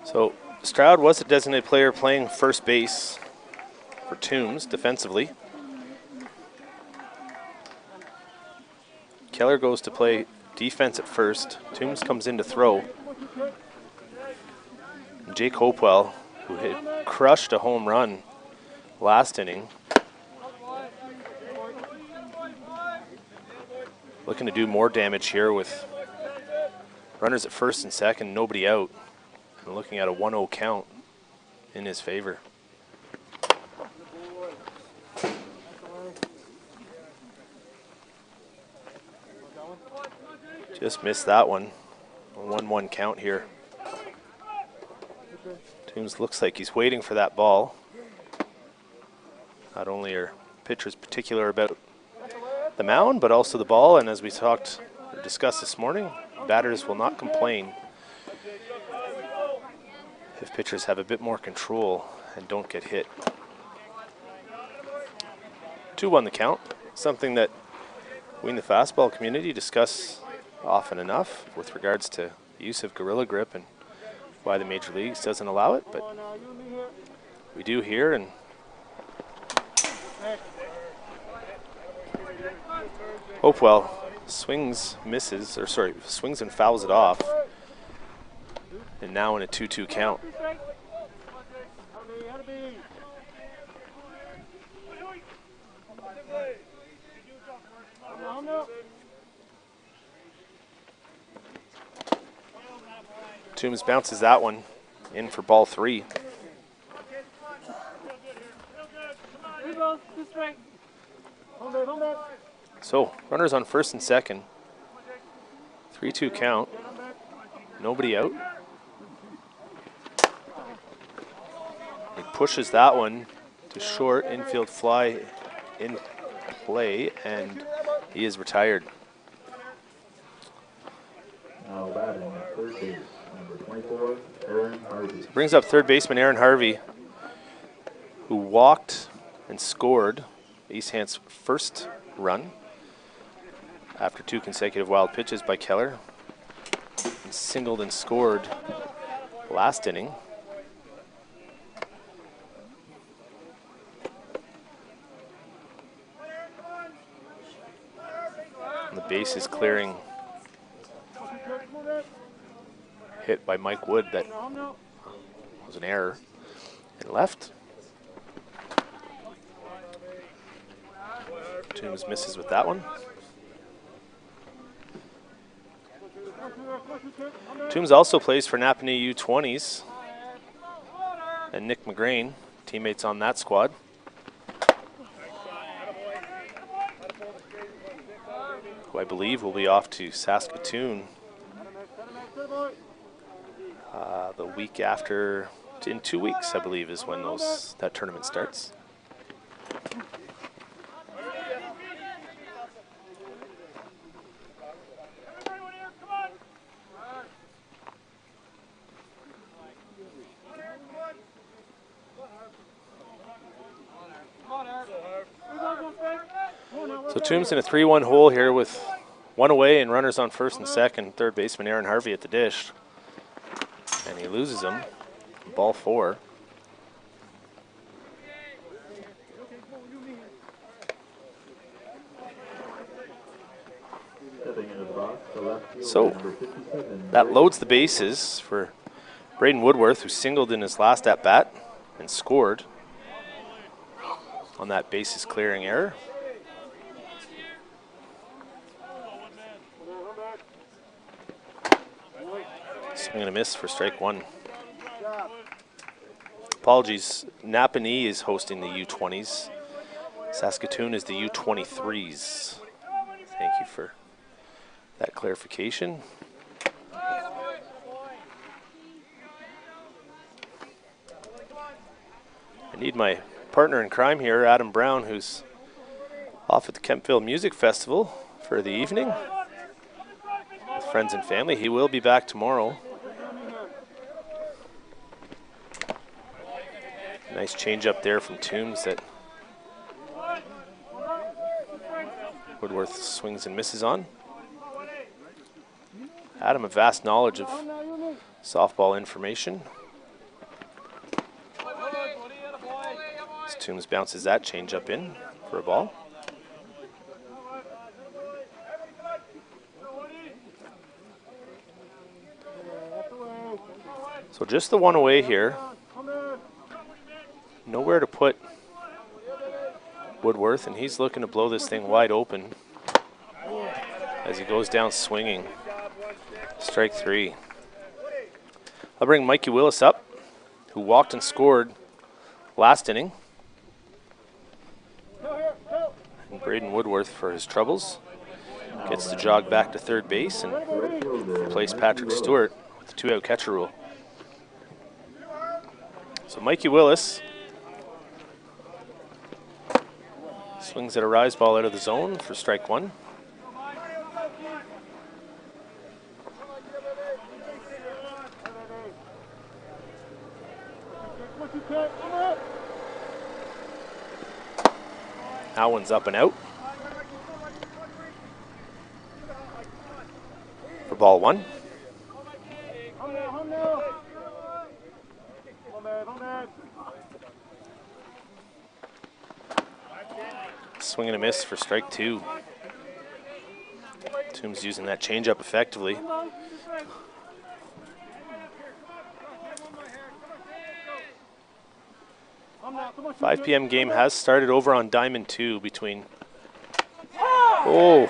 So Stroud was a designated player playing first base for Toombs defensively. Keller goes to play defense at first. Toombs comes in to throw. And Jake Hopewell, who had crushed a home run last inning, looking to do more damage here with runners at first and second, nobody out. And looking at a 1-0 count in his favor. Just missed that one. A 1-1 count here. Toombs looks like he's waiting for that ball. Not only are pitchers particular about the mound, but also the ball. And as we talked or discussed this morning, batters will not complain if pitchers have a bit more control and don't get hit. 2-1 the count, something that we in the fastball community discuss often enough with regards to the use of gorilla grip and why the major leagues doesn't allow it, but we do here. And Hopewell swings and fouls it off. And now in a 2-2 count. Toombs bounces that one in for ball 3. So, runners on first and second. 3-2 count. Nobody out. He pushes that one to short, infield fly in play, and he is retired. Now batting at third base, number 24, Aaron Harvey. Brings up third baseman Aaron Harvey, who walked and scored East Hants' first run after 2 consecutive wild pitches by Keller, and singled and scored last inning. And the base is clearing hit by Mike Wood that was an error and left. Toombs misses with that one. Toombs also plays for Napanee U20s, and Nick McGrain, teammates on that squad. Who I believe will be off to Saskatoon the week after, in 2 weeks, I believe, is when that tournament starts. So Toombs in a 3-1 hole here with 1 away and runners on first and second. Third baseman Aaron Harvey at the dish. And he loses him. Ball 4. So that loads the bases for Braden Woodworth, who singled in his last at-bat and scored on that bases clearing error. Swing and a miss for strike 1. Apologies, Napanee is hosting the U20s. Saskatoon is the U23s. Thank you for that clarification. I need my partner in crime here, Adam Brown, who's off at the Kempville Music Festival for the evening with friends and family. He will be back tomorrow. Nice change up there from Toombs that Woodworth swings and misses on. Adam, a vast knowledge of softball information. As Toombs bounces that change up in for a ball. So just the 1 away here. Nowhere to put Woodworth, and he's looking to blow this thing wide open as he goes down swinging. Strike 3. I'll bring Mikey Willis up, who walked and scored last inning. And Braden Woodworth, for his troubles, gets to jog back to third base and replace Patrick Stewart with the 2-out catcher rule. So Mikey Willis swings at a rise ball out of the zone for strike 1. That one's up and out for ball 1. Swing and a miss for strike 2. Toombs using that changeup effectively. 5 p.m. game has started over on Diamond 2 between... Oh,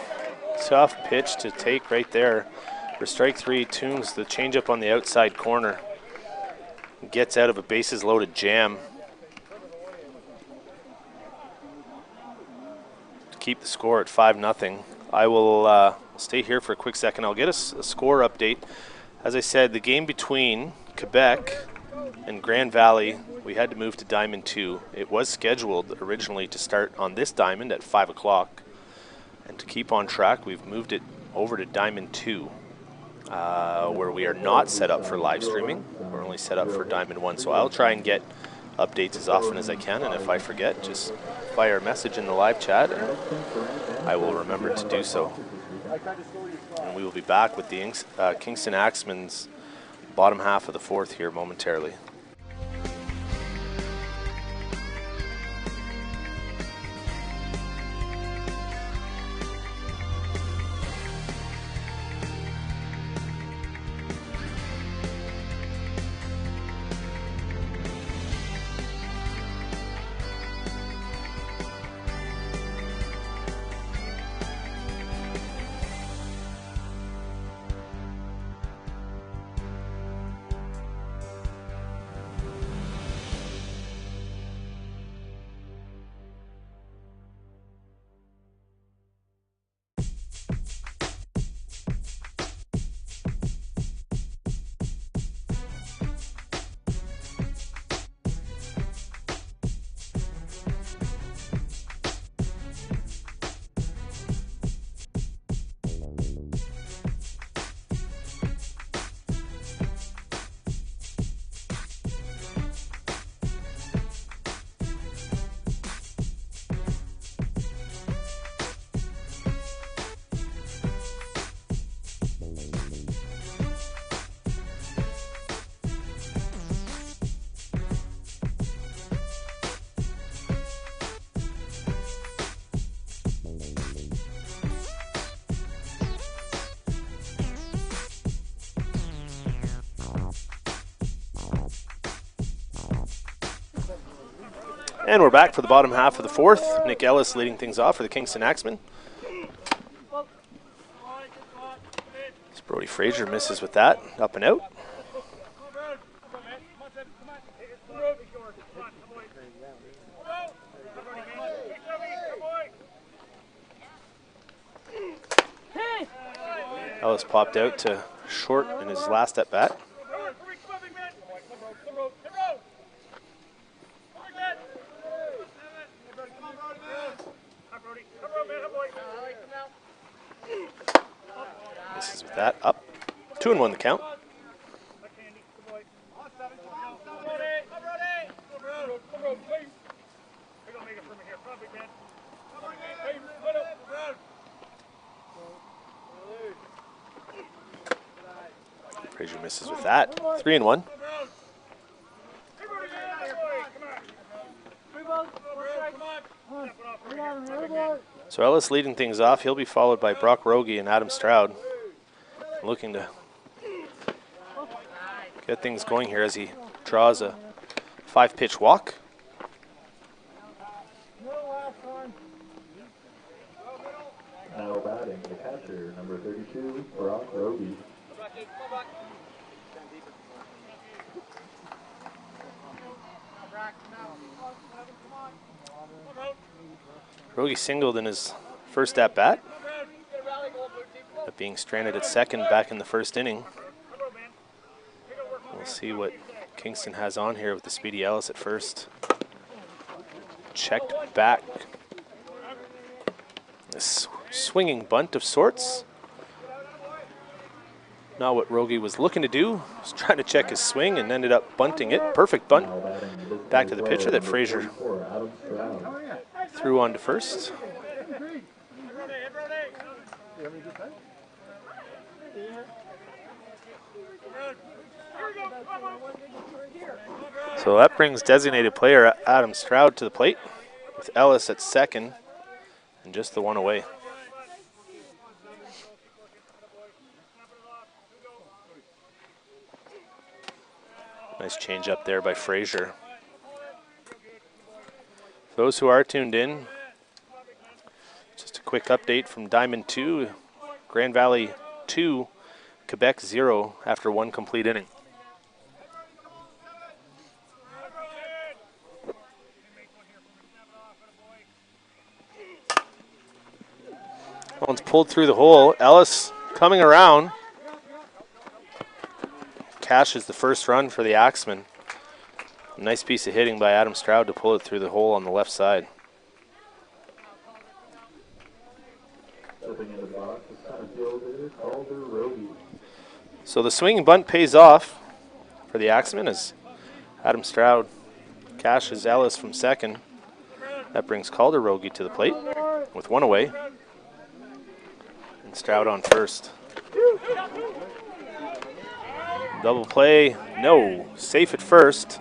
tough pitch to take right there. For strike 3, Toombs the changeup on the outside corner. Gets out of a bases loaded jam. keep the score at 5-0. I will stay here for a quick second. I'll get a score update. As I said, the game between Quebec and Grand Valley, we had to move to Diamond 2. It was scheduled originally to start on this diamond at 5 o'clock. And to keep on track, we've moved it over to Diamond 2, where we are not set up for live streaming. We're only set up for Diamond 1. So I'll try and get updates as often as I can, and if I forget, just fire a message in the live chat, and I will remember to do so. And we will be back with the Kingston Axemen's bottom half of the fourth here momentarily. And we're back for the bottom half of the fourth. Nick Ellis leading things off for the Kingston Axemen. Brody Fraser misses with that, up and out. Ellis popped out to short in his last at bat. Misses with that, up. 2-1 the count. Frazier misses with that. 3-1. So Ellis leading things off. He'll be followed by Brock Rogie and Adam Stroud, looking to get things going here as he draws a 5-pitch walk. Now batting the catcher, number 32, Brock Rogie. Rogie singled in his first at-bat, being stranded at second back in the first inning. We'll see what Kingston has on here with the speedy Ellis at first. Checked back. This swinging bunt of sorts. Not what Rogie was looking to do. He was trying to check his swing and ended up bunting it. Perfect bunt. Back to the pitcher that Frazier threw on to first. So that brings designated player Adam Stroud to the plate with Ellis at second and just the one away. Nice change up there by Frazier. For those who are tuned in, just a quick update from Diamond 2, Grand Valley 2, Quebec 0 after one complete inning. That one's pulled through the hole. Ellis coming around. Cashes the first run for the Axemen. Nice piece of hitting by Adam Stroud to pull it through the hole on the left side. Stepping into the box, the center fielder, Calder Rogie. So the swinging bunt pays off for the Axemen as Adam Stroud cashes Ellis from second. That brings Calder Rogie to the plate with one away. And Stroud on first. Double play, no. Safe at first.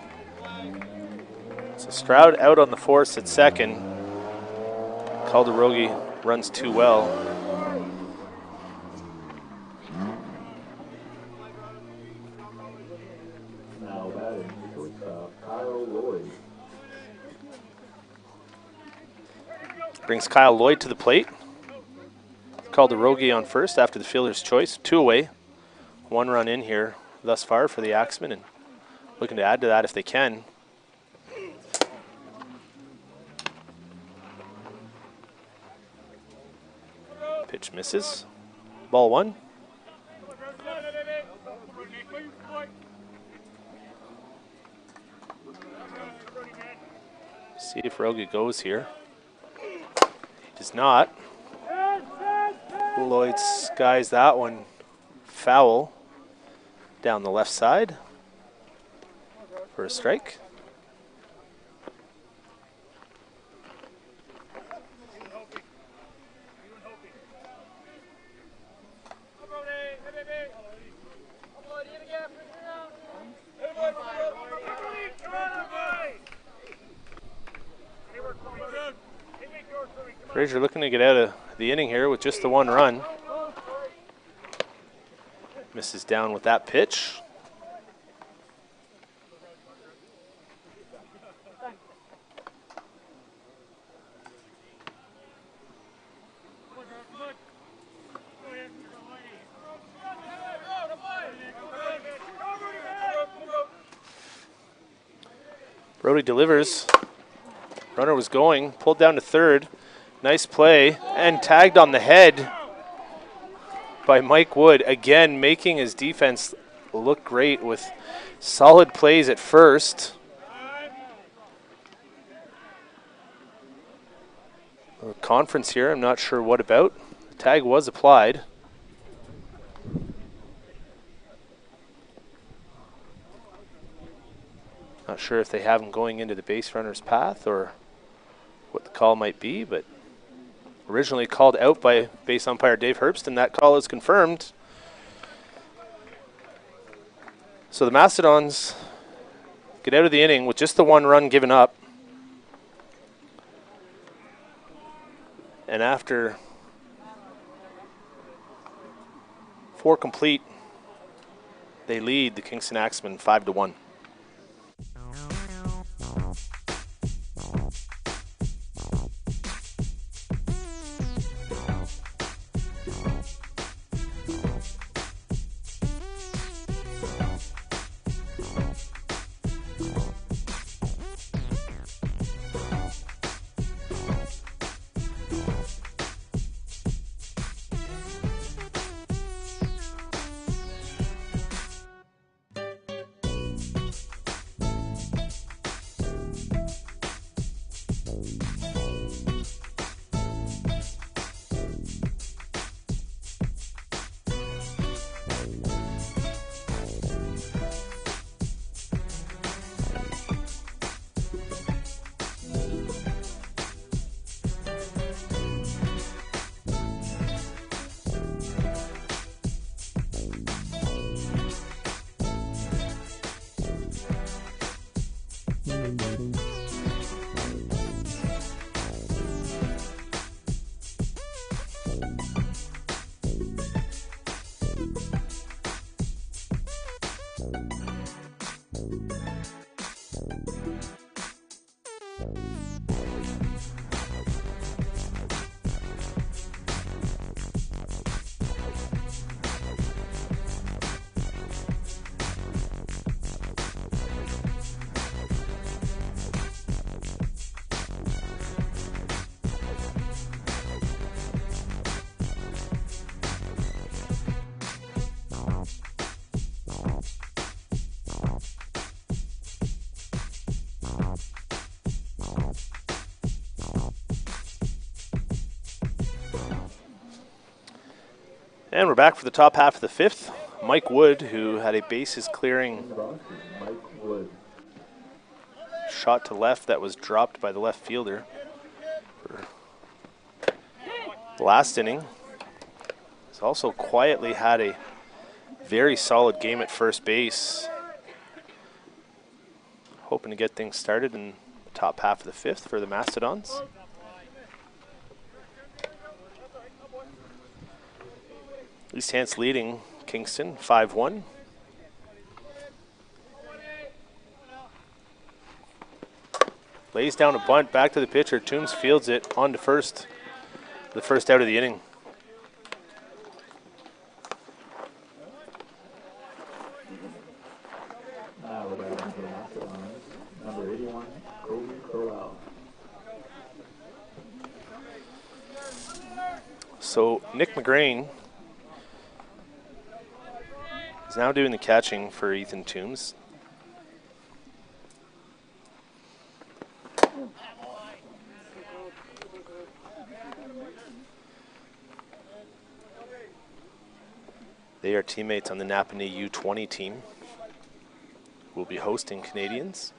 So Stroud out on the force at second. Calder Rogie runs too well. Now batting, shortstop, Kyle Lloyd. Brings Kyle Lloyd to the plate. Calder Rogie on first after the fielder's choice. Two away. One run in here thus far for the Axemen, and looking to add to that if they can. Pitch misses. Ball one. See if Rogie goes here. He does not. Lloyd skies that one foul down the left side for a strike. Frazier looking to get out of the inning here with just the one run. Misses down with that pitch. Brody delivers. Runner was going, pulled down to third. Nice play, and tagged on the head by Mike Wood. Again, making his defense look great with solid plays at first. A conference here, I'm not sure what about. The tag was applied. Not sure if they have him going into the base runner's path or what the call might be, but originally called out by base umpire Dave Herbst, and that call is confirmed. So the Mastodons get out of the inning with just the one run given up. And after 4 complete, they lead the Kingston Axemen 5-1. And we're back for the top half of the fifth. Mike Wood, who had a bases clearing In the box is Mike Wood. shot to left that was dropped by the left fielder for last inning. He's also quietly had a very solid game at first base. Hoping to get things started in the top half of the fifth for the Mastodons. East Hants leading Kingston 5-1. Lays down a bunt, back to the pitcher. Toombs fields it on to first. The first out of the inning. Now we're back into the Mastodons. Number 81, Kobe Corral. So Nick McGrain is now doing the catching for Ethan Toombs. They are teammates on the Napanee U20 team. Will be hosting Canadians.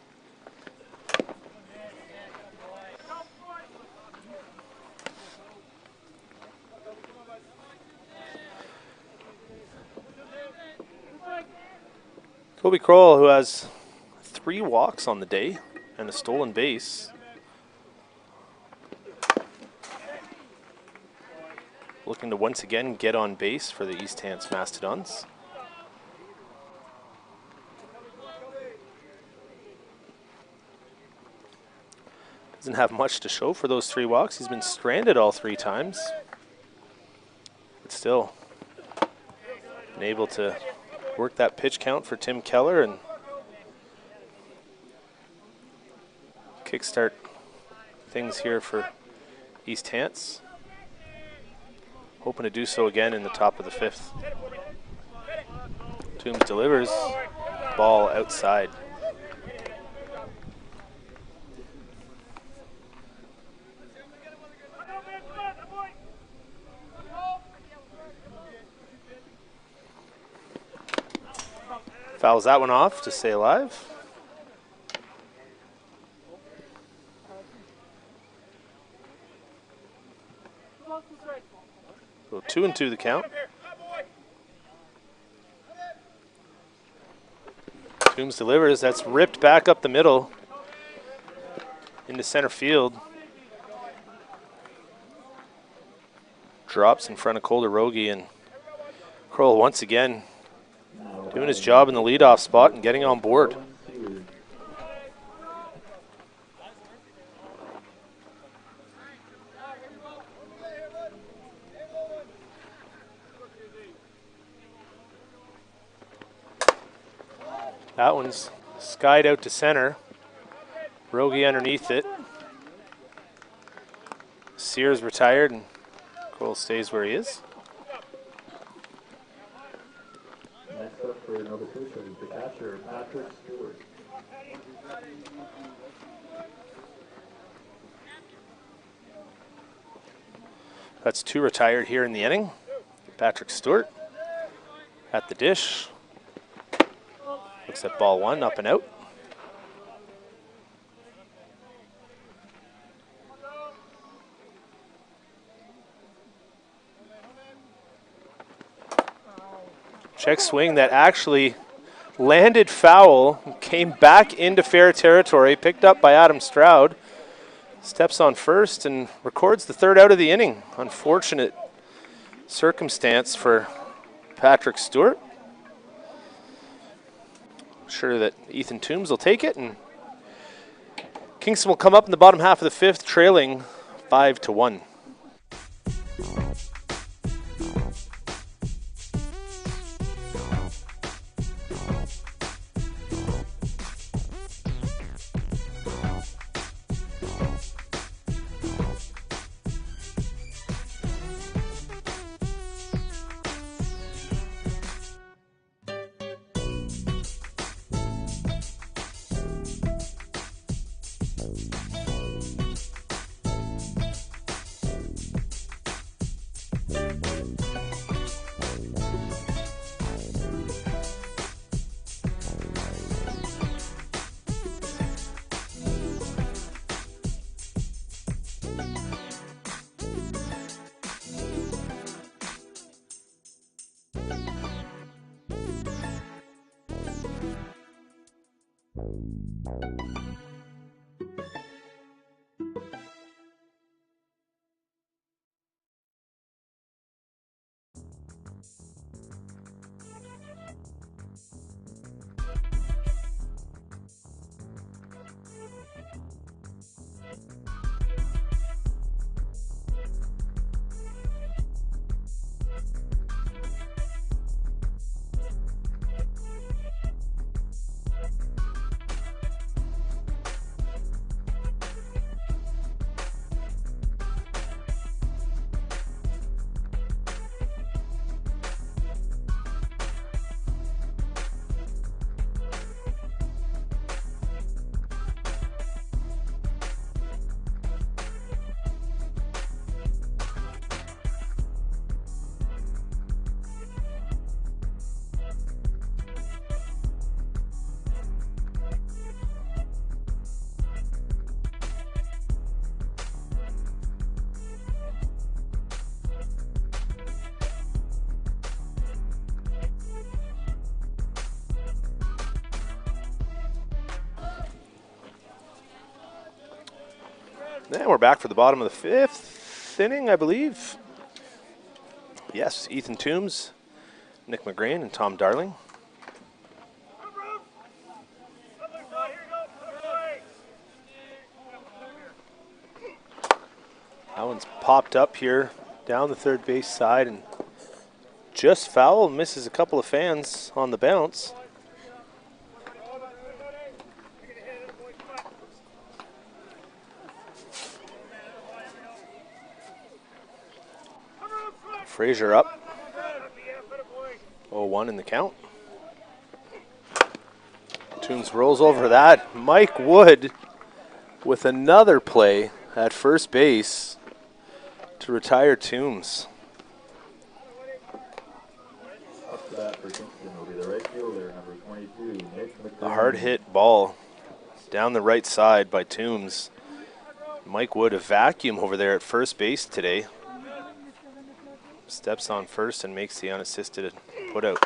Kobe Kroll, who has 3 walks on the day and a stolen base. Looking to once again get on base for the East Hants Mastodons. Doesn't have much to show for those 3 walks. He's been stranded all 3 times. But still been able to work that pitch count for Tim Keller and kickstart things here for East Hants. Hoping to do so again in the top of the 5th. Toombs delivers, ball outside. Fouls that one off to stay alive. So 2-2 the count. Toombs delivers. That's ripped back up the middle into center field. Drops in front of Calder Rogie, and Kroll once again doing his job in the leadoff spot and getting on board. That one's skied out to center. Rogie underneath it. Sears retired and Cole stays where he is. Next up for Nova Scotia is the catcher, Patrick Stewart. That's 2 retired here in the inning. Patrick Stewart at the dish. Looks at ball 1, up and out. Check swing that actually landed foul, came back into fair territory, picked up by Adam Stroud. Steps on first and records the 3rd out of the inning. Unfortunate circumstance for Patrick Stewart. Sure that Ethan Toombs will take it, and Kingston will come up in the bottom half of the 5th, trailing 5-1. Then we're back for the bottom of the 5th inning, I believe. Yes, Ethan Toombs, Nick McGrain, and Tom Darling. That one's popped up here down the third base side and just foul, misses a couple of fans on the bounce. Frazier up. 0-1 in the count. Toombs rolls over that. Mike Wood with another play at first base to retire Toombs. Up to bat for Kingston will be the right fielder, number 22, Nick McGrain. A hard hit ball down the right side by Toombs. Mike Wood, a vacuum over there at first base today. Steps on first and makes the unassisted put out.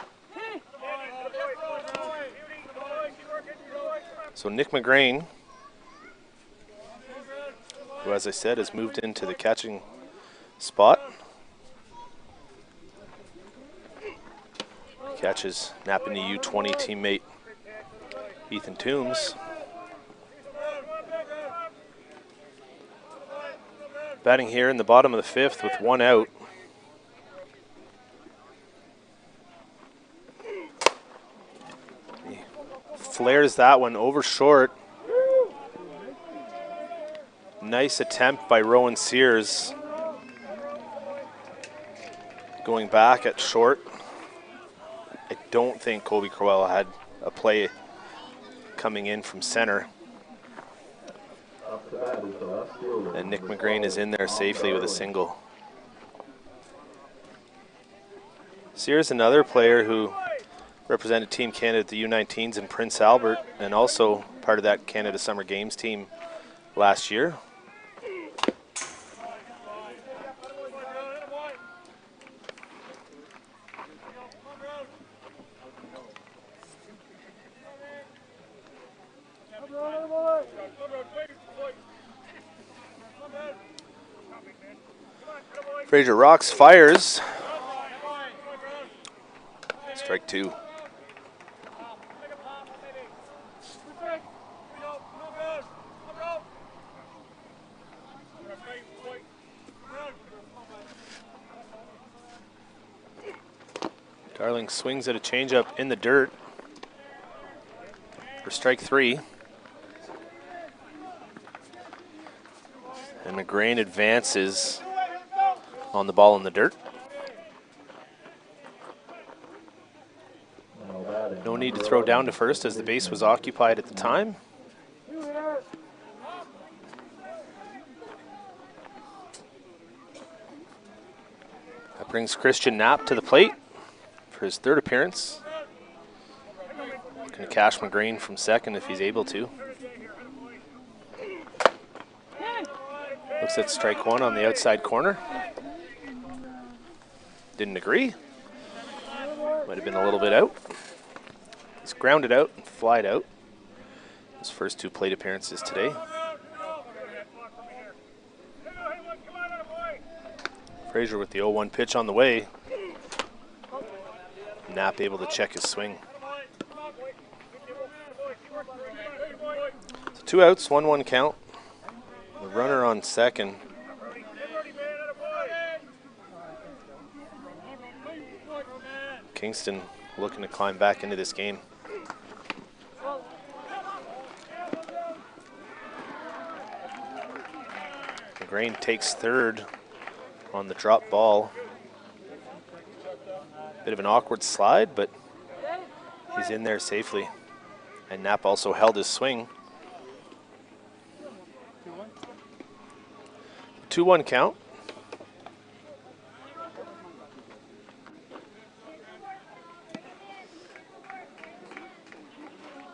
So Nick McGrain, who as I said has moved into the catching spot, catches napping the U20 teammate Ethan Toombs. Batting here in the bottom of the 5th with 1 out. He flares that one over short. Nice attempt by Rowan Sears. Going back at short. I don't think Colby Crowell had a play coming in from center. And Nick McGrain is in there safely with a single. Sears, another player who represented Team Canada at the U19s in Prince Albert and also part of that Canada Summer Games team last year. Frazier rocks, fires. Strike 2. Darling swings at a changeup in the dirt for strike 3. And McGrain advances on the ball in the dirt. No need to throw down to first as the base was occupied at the time. That brings Christian Knapp to the plate for his 3rd appearance. Going to cash McGrain from second if he's able to. Looks at strike 1 on the outside corner. Didn't agree. Might have been a little bit out. He's grounded out and flied out. His first 2 plate appearances today. Frazier with the 0-1 pitch on the way. Knapp able to check his swing. So 2 outs, 1-1 count. The runner on second. Kingston looking to climb back into this game. McGrain takes 3rd on the drop ball. Bit of an awkward slide, but he's in there safely. And Knapp also held his swing. 2-1 count.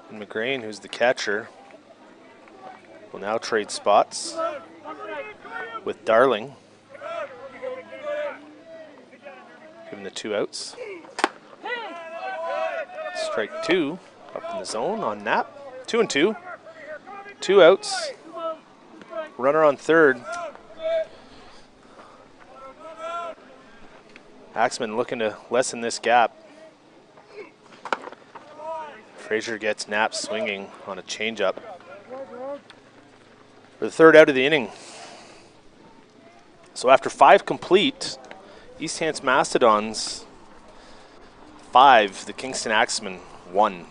And McGrain, who's the catcher, will now trade spots with Darling. Give him the 2 outs. Strike 2 up in the zone on Knapp. 2-2. 2 outs. Runner on third. Axemen looking to lessen this gap. Fraser gets napped swinging on a changeup for the third out of the inning. So after 5 complete, East Hants Mastodons 5, the Kingston Axemen 1.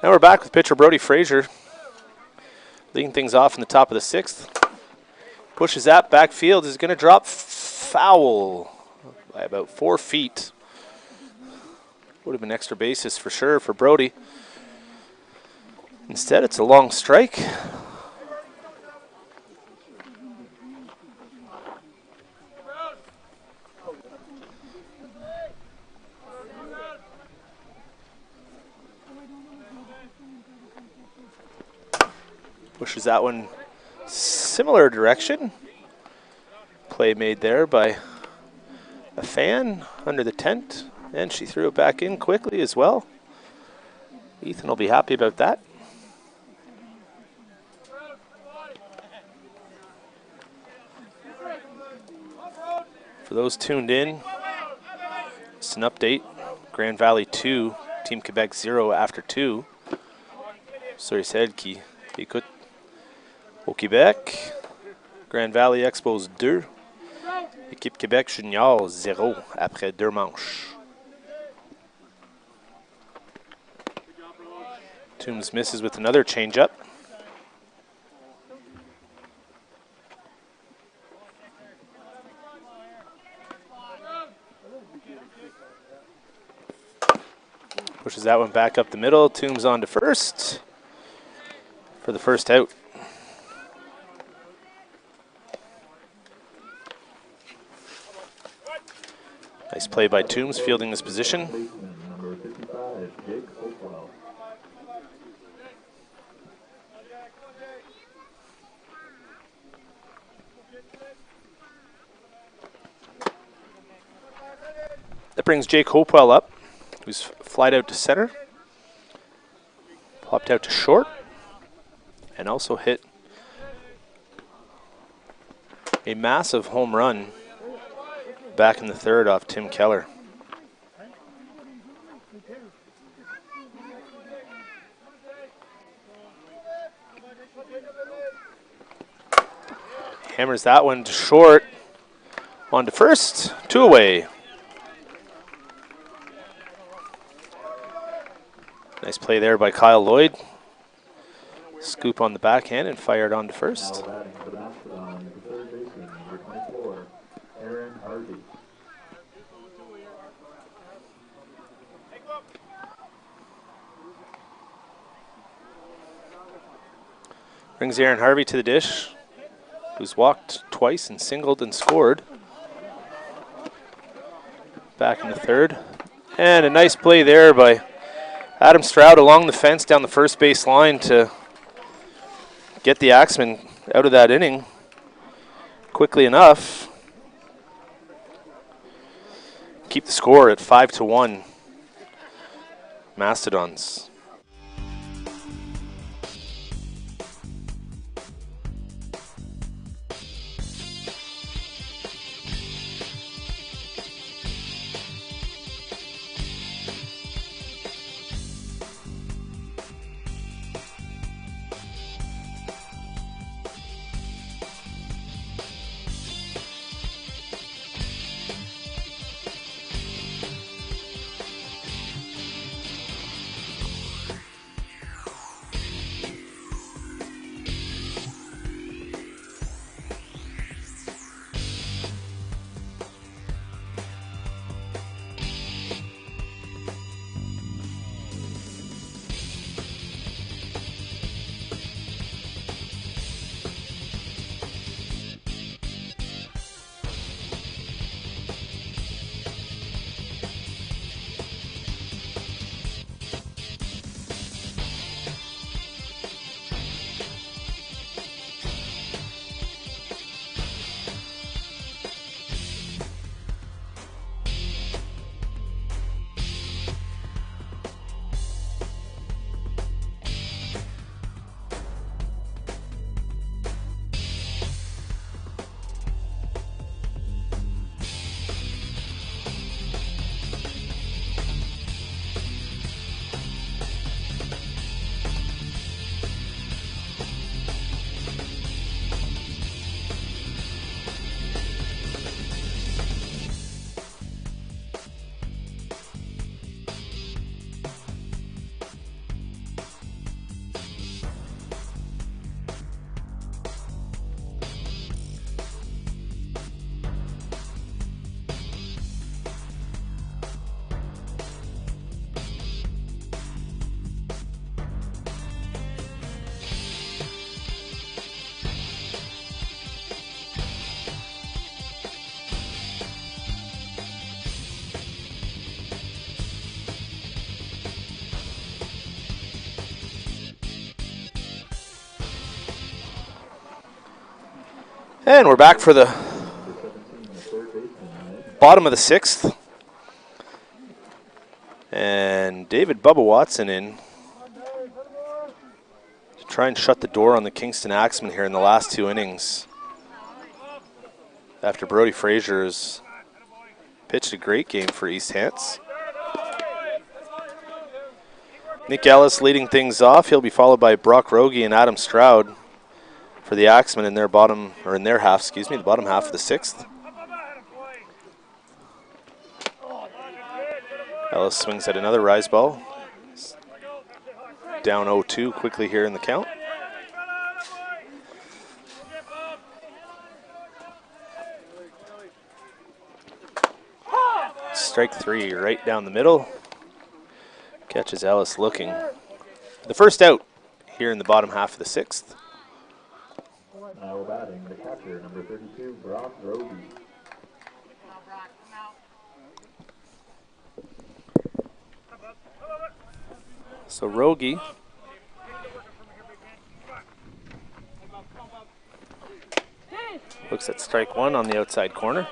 Now we're back with pitcher Brody Fraser, leading things off in the top of the 6th. Pushes that backfield, is going to drop foul by about 4 feet. Would have been extra bases for sure for Brody. Instead, it's a long strike. Pushes that one similar direction. Play made there by a fan under the tent, and she threw it back in quickly as well. Ethan will be happy about that. For those tuned in, it's an update. Grand Valley 2, Team Quebec 0 after 2. Sur celle qui écoute au Québec, Grand Valley Expos 2, équipe Québec Junior 0 après 2 manches. Toombs misses with another changeup. Pushes that one back up the middle. Toombs on to first for the first out. Nice play by Toombs, fielding this position. Number 55, Jake Hopewell. That brings Jake Hopewell up, who's flied out to center, popped out to short, and also hit a massive home run back in the third off Tim Keller. Hammers that one to short, on to first, 2 away. play there by Kyle Lloyd. Scoop on the backhand and fired on to first. Now batting for the Mastodons, the third baseman, number 24, Aaron Harvey. Brings Aaron Harvey to the dish, who's walked twice and singled and scored. Back in the third. And a nice play there by Adam Stroud along the fence down the first base line to get the Axemen out of that inning quickly enough. Keep the score at 5-1. Mastodons. And we're back for the bottom of the sixth. And David Bubba Watson in to try and shut the door on the Kingston Axemen here in the last two innings. After Brody Frazier has pitched a great game for East Hants. Nick Ellis leading things off. He'll be followed by Brock Rogie and Adam Stroud for the Axemen in their bottom, or in their half, excuse me, the bottom half of the sixth. Ellis swings at another rise ball. Down 0-2 quickly here in the count. Strike three right down the middle. Catches Ellis looking. The first out here in the bottom half of the sixth. Now batting the catcher, number 32, Brock Roby. So Rogie looks at strike one on the outside corner.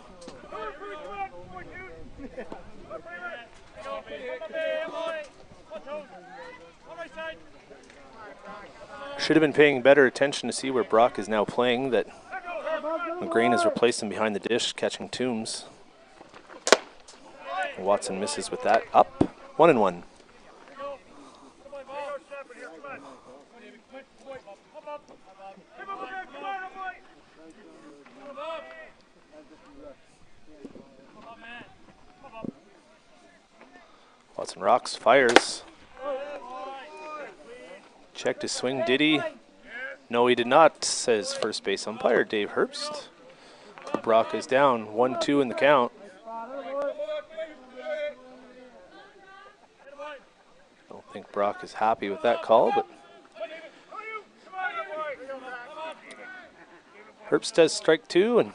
Should have been paying better attention to see where Brock is now playing, that McGrain has replaced him behind the dish, catching Toombs. Watson misses with that. Up, 1-1. Watson rocks, fires. Checked his swing, did he? No, he did not, says first base umpire Dave Herbst. Brock is down 1-2 in the count. Don't think Brock is happy with that call, but Herbst does strike 2, and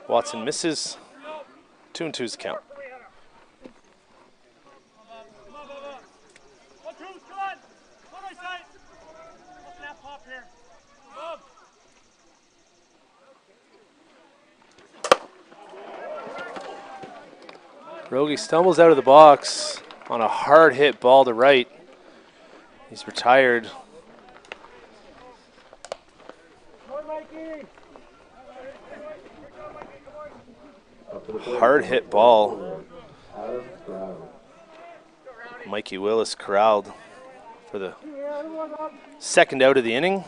Watson misses. 2-2 is the count. Rogie stumbles out of the box on a hard hit ball to right. He's retired. Hard hit ball. Mikey Willis corralled for the second out of the inning.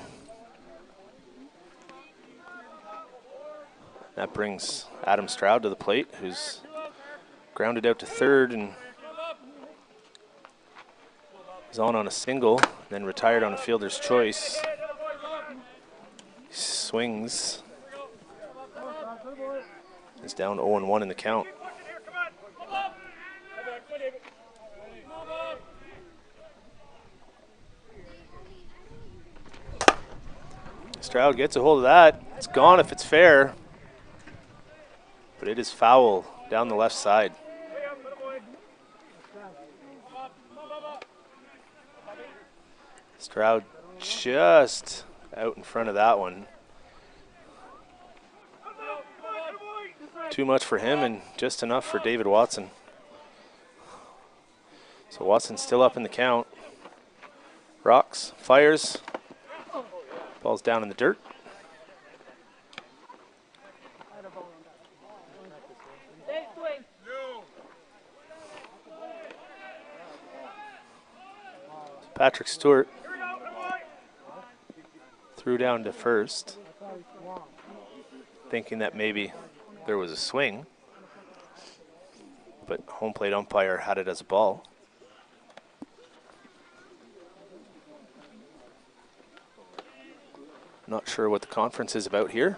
That brings Adam Stroud to the plate, who's grounded out to third and is on a single, then retired on a fielder's choice. He swings. Is down 0-1 in the count. Stroud gets a hold of that. It's gone if it's fair, but it is foul down the left side. Stroud just out in front of that one. Too much for him and just enough for David Watson. So Watson's still up in the count. Rocks, fires. Ball's down in the dirt. Patrick Stewart threw down to first, thinking that maybe there was a swing, but home plate umpire had it as a ball. Not sure what the conference is about here.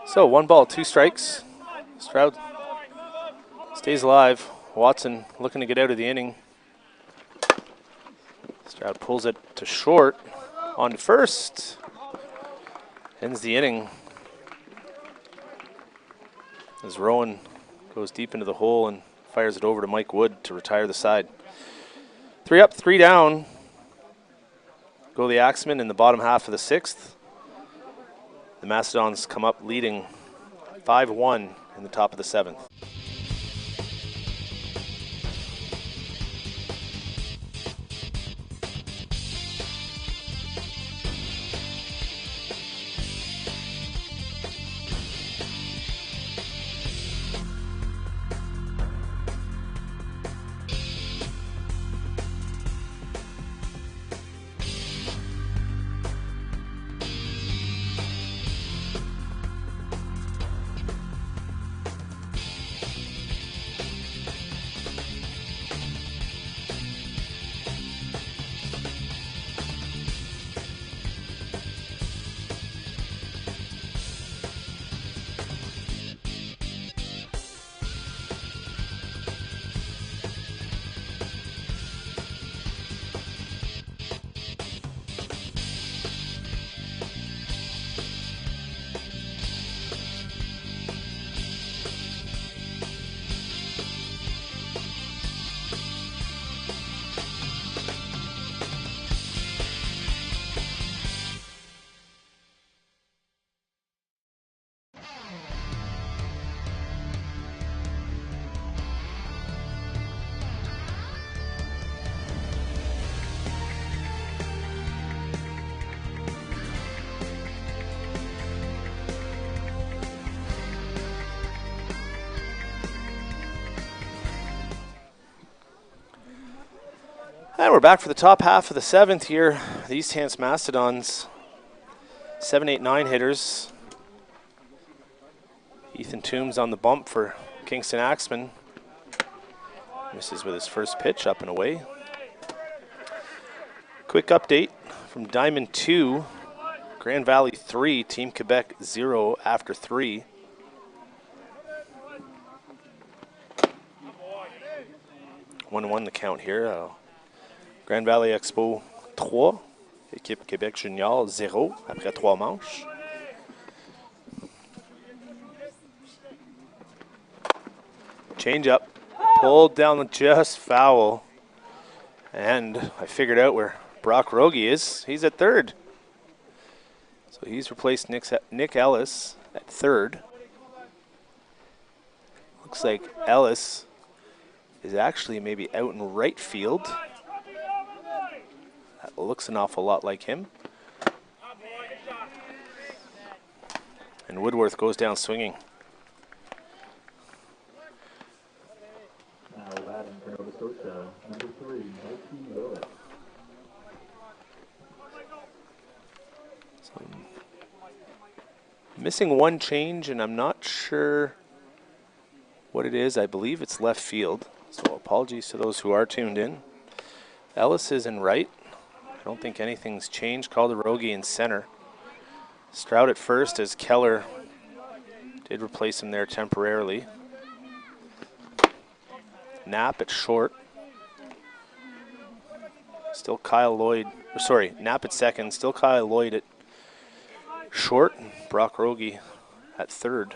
So 1 ball, 2 strikes. Stroud stays alive. Watson looking to get out of the inning. Stroud pulls it to short. On to first. Ends the inning. As Rowan goes deep into the hole and fires it over to Mike Wood to retire the side. 3 up, 3 down. Go the Axemen in the bottom half of the 6th. The Mastodons come up leading 5-1 in the top of the 7th. And we're back for the top half of the 7th here. The East Hants Mastodons, 7, 8, 9 hitters. Ethan Toombs on the bump for Kingston Axemen. Misses with his first pitch, up and away. Quick update from Diamond 2, Grand Valley 3, Team Quebec 0 after 3. One the count here. Grand Valley Expo 3, équipe Québec Junior 0 après 3 manches. Change up, pulled down just foul. And I figured out where Brock Rogie is. He's at third. So he's replaced Nick Ellis at third. Looks like Ellis is actually maybe out in right field. That looks an awful lot like him. And Woodworth goes down swinging. Now batting for Nova Scotia, number 3, Mikey Lewis. So, missing one change, and I'm not sure what it is. I believe it's left field. So apologies to those who are tuned in. Ellis is in right. I don't think anything's changed. Calderogi in center. Stroud at first as Keller did replace him there temporarily. Knapp at short. Still Kyle Lloyd. Sorry, Knapp at second. Still Kyle Lloyd at short. And Brock Rogie at third.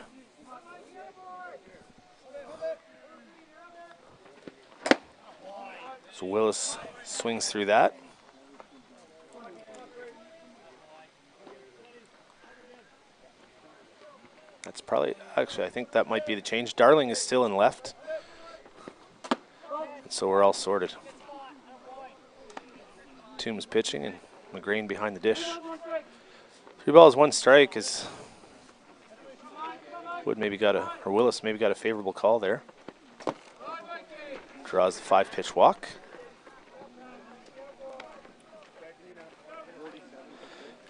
So Willis swings through that. That's probably, actually, I think that might be the change. Darling is still in left. And so we're all sorted. Toombs pitching and McGrain behind the dish. 3 balls, 1 strike is Willis maybe got a favorable call there. Draws the 5-pitch walk.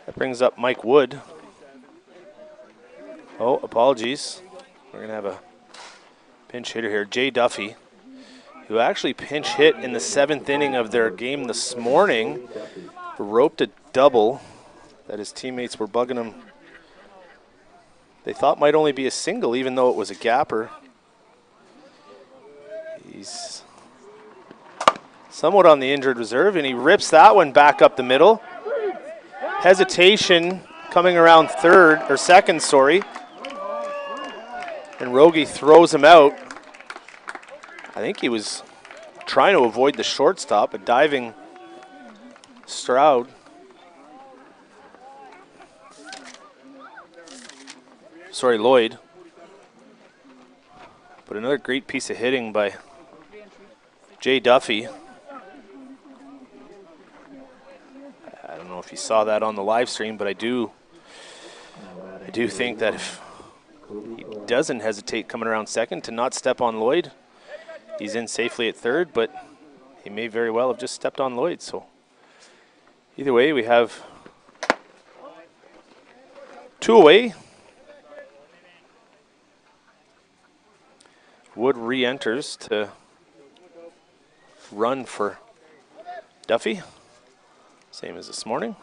That brings up Mike Wood. Oh, apologies. We're going to have a pinch hitter here. Jay Duffy, who actually pinch hit in the 7th inning of their game this morning. Roped a double that his teammates were bugging him. They thought might only be a single, even though it was a gapper. He's somewhat on the injured reserve, and he rips that one back up the middle. Hesitation coming around second, sorry. And Rogie throws him out. I think he was trying to avoid the shortstop, a diving Stroud. Sorry, Lloyd. But another great piece of hitting by Jay Duffy. I don't know if you saw that on the live stream, but I do think that if he doesn't hesitate coming around second to not step on Lloyd, he's in safely at third, but he may very well have just stepped on Lloyd. So either way, we have 2 away. Wood re-enters to run for Duffy, same as this morning.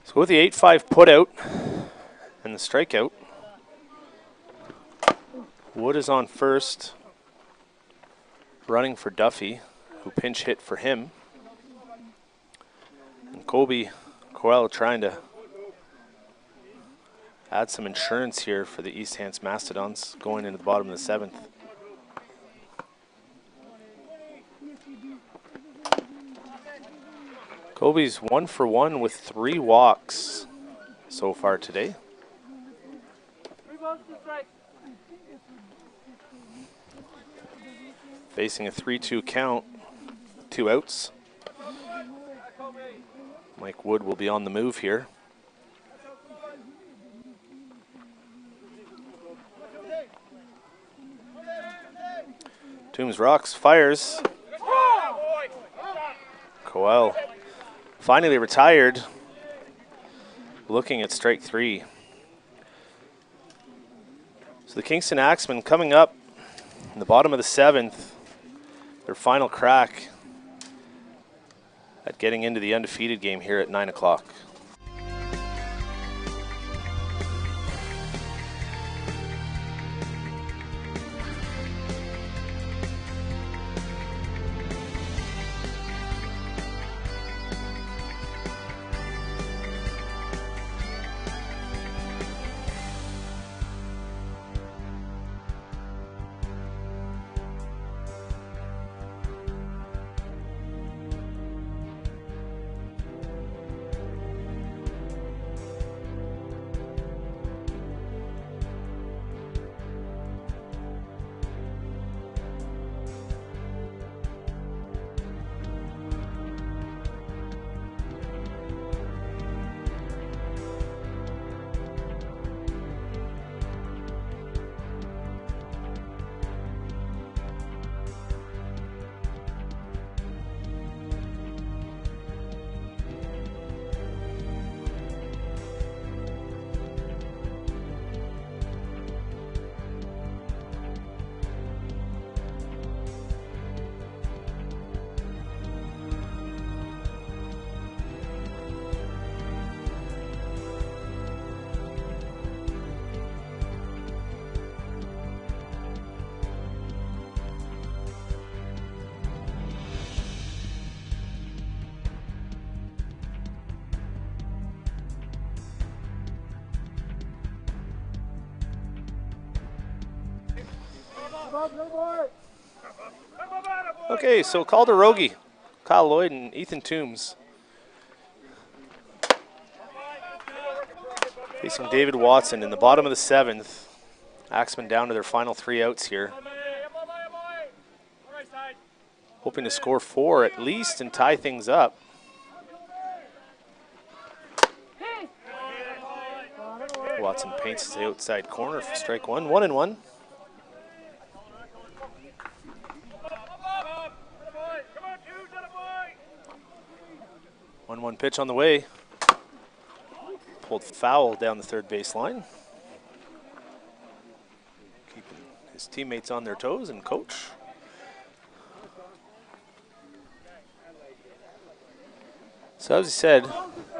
So with the 8-5 put out and the strikeout, Wood is on first, running for Duffy, who pinch hit for him. And Colby Coelho trying to add some insurance here for the East Hants Mastodons going into the bottom of the 7th. Colby's 1 for 1 with 3 walks so far today. Facing a 3-2 count, 2 outs. Mike Wood will be on the move here. Toombs rocks, fires. Coel finally retired, looking at strike 3. So the Kingston Axemen coming up in the bottom of the 7th, their final crack at getting into the undefeated game here at 9 o'clock. Okay, so Calder Rogie, Kyle Lloyd, and Ethan Toombs facing David Watson in the bottom of the 7th. Axemen down to their final 3 outs here. Hoping to score 4 at least and tie things up. Watson paints the outside corner for strike 1, 1-1. 1-1 pitch on the way. Pulled foul down the third baseline. Keeping his teammates on their toes and coach. So as I said,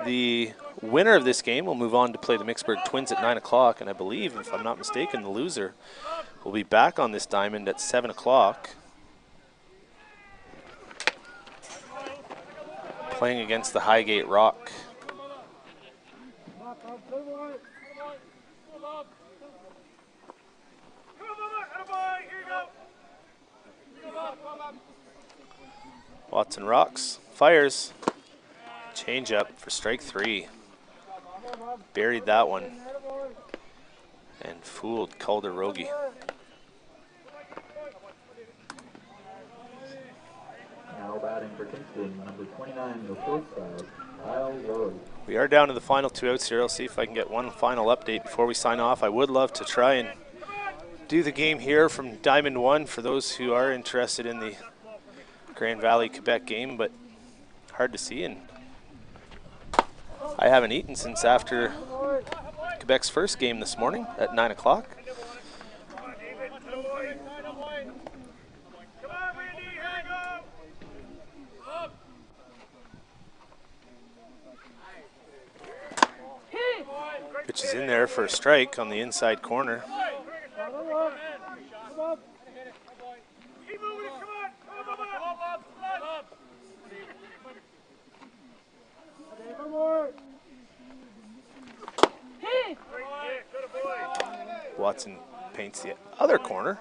the winner of this game will move on to play the Mixburg Twins at 9 o'clock, and I believe, if I'm not mistaken, the loser will be back on this diamond at 7 o'clock. Playing against the Highgate Rock. Watson rocks, fires, change up for strike 3. Buried that one and fooled Calder Rogie. Now batting for Kingston, number 29, the shortstop, Kyle Lloyd. We are down to the final 2 outs here. I'll see if I can get one final update before we sign off. I would love to try and do the game here from Diamond 1 for those who are interested in the Grand Valley Quebec game, but hard to see, and I haven't eaten since after Quebec's first game this morning at 9 o'clock. Pitch is in there for a strike on the inside corner. Watson paints the other corner.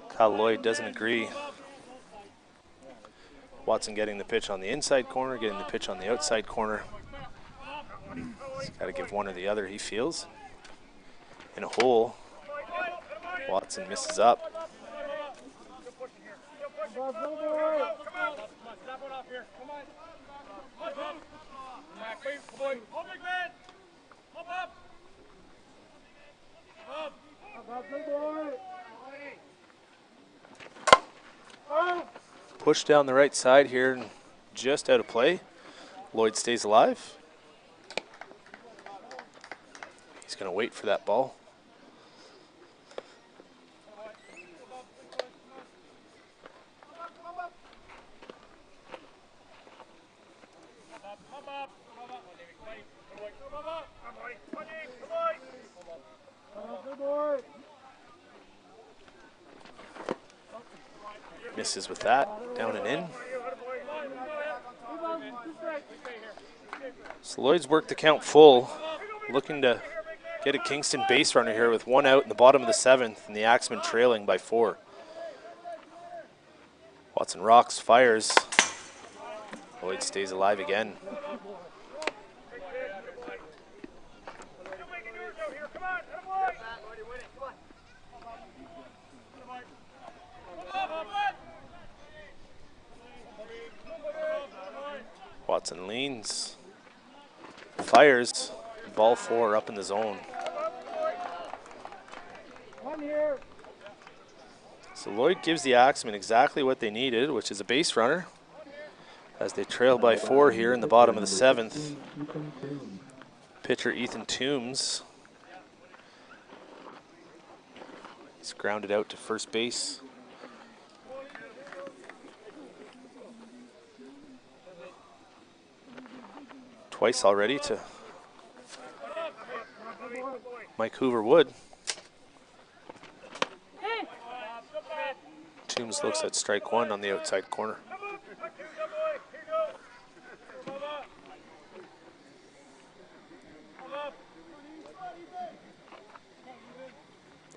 Kyle Lloyd doesn't agree. Watson getting the pitch on the inside corner, getting the pitch on the outside corner. He's got to give one or the other, he feels. In a hole. Watson misses up. Push down the right side here and just out of play. Lloyd stays alive. He's going to wait for that ball. Misses with that, down and in. So Lloyd's worked the count full, looking to get a Kingston base runner here with one out in the bottom of the 7th, and the Axemen trailing by 4. Watson rocks, fires. Lloyd stays alive again. Watson leans, fires, ball 4 up in the zone. So Lloyd gives the Axemen exactly what they needed, which is a base runner, as they trail by 4 here in the bottom of the 7th. Pitcher Ethan Toombs. He's grounded out to first base. Twice already to Mike Hoover-Wood. Toombs looks at strike 1 on the outside corner.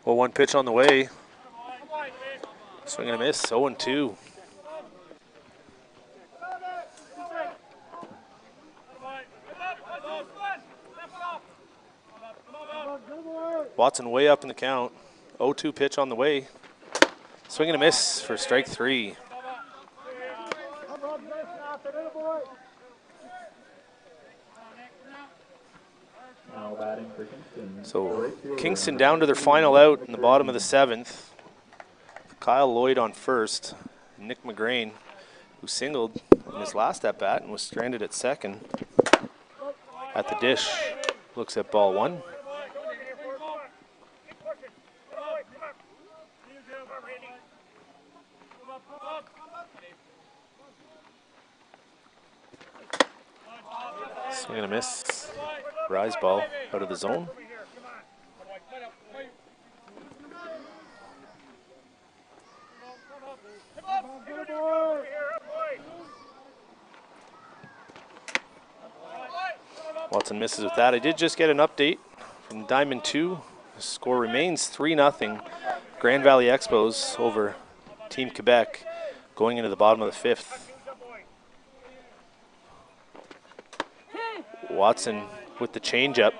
Well, 1 pitch on the way. Swing and a miss, 0-2. Watson way up in the count. 0-2 pitch on the way. Swing and a miss for strike 3. So Kingston down to their final out in the bottom of the 7th. Kyle Lloyd on first. Nick McGrain, who singled in his last at-bat and was stranded at second. At the dish, looks at ball 1. Swing and a miss. Rise ball out of the zone. Watson misses with that. I did just get an update from Diamond 2. The score remains 3-0. Grand Valley Expos over Team Quebec going into the bottom of the 5th. Watson with the changeup.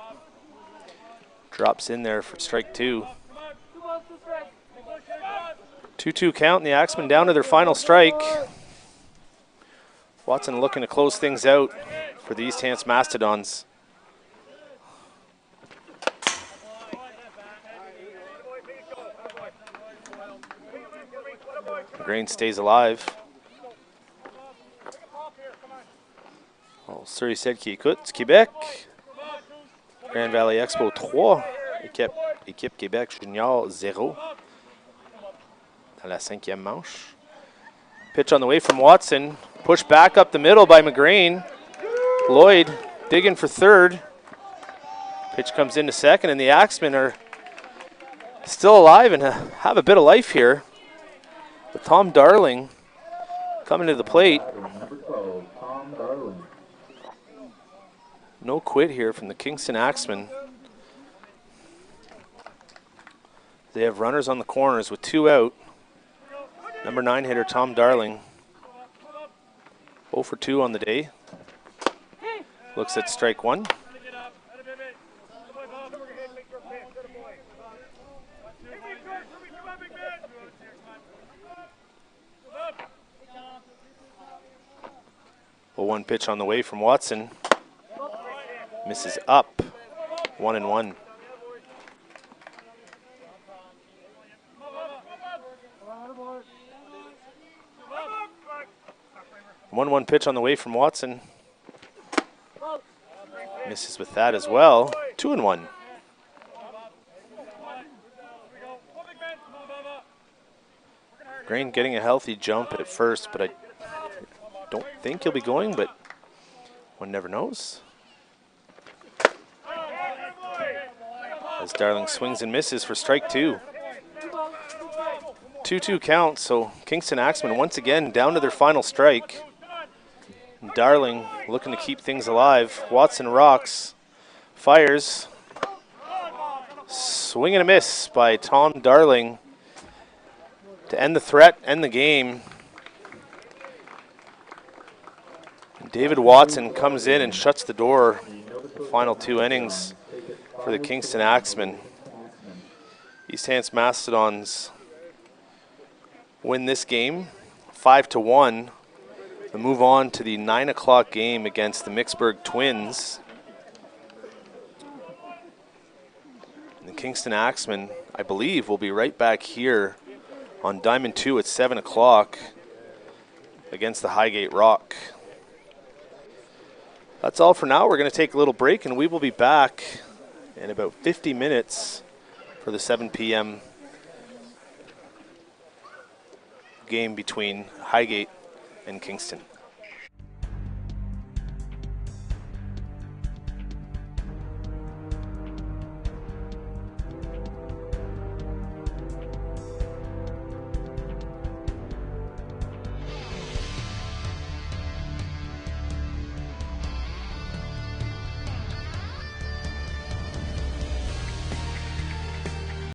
Drops in there for strike 2. 2-2 count, and the Axemen down to their final strike. Watson looking to close things out for the East Hants Mastodons. Grain stays alive. Sur-les-Cèdres qui écoute. Québec. Grand Valley Expo 3. Équipe Québec Junior 0. Dans la 5e manche. Pitch on the way from Watson. Push back up the middle by McGrain. Lloyd digging for third. Pitch comes into second, and the Axemen are still alive and have a bit of life here. With Tom Darling coming to the plate. No quit here from the Kingston Axemen. They have runners on the corners with 2 out. Number 9 hitter Tom Darling. 0 for 2 on the day. Looks at strike one. A 1 pitch on the way from Watson. Misses up. 1-1. 1-1 pitch on the way from Watson. Misses with that as well. 2-1. Grain getting a healthy jump at first, but I don't think he'll be going, but one never knows. As Darling swings and misses for strike two. 2-2 count, so Kingston Axemen once again down to their final strike. Darling looking to keep things alive. Watson rocks, fires. Swing and a miss by Tom Darling to end the threat, end the game. David Watson comes in and shuts the door. The final 2 innings for the Kingston Axemen. East Hants Mastodons win this game 5-1. They move on to the 9 o'clock game against the Mixburg Twins. And the Kingston Axemen, I believe, will be right back here on Diamond 2 at 7 o'clock against the Highgate Rock. That's all for now. We're going to take a little break, and we will be back in about 50 minutes for the 7 p.m. game between Highgate and Kingston.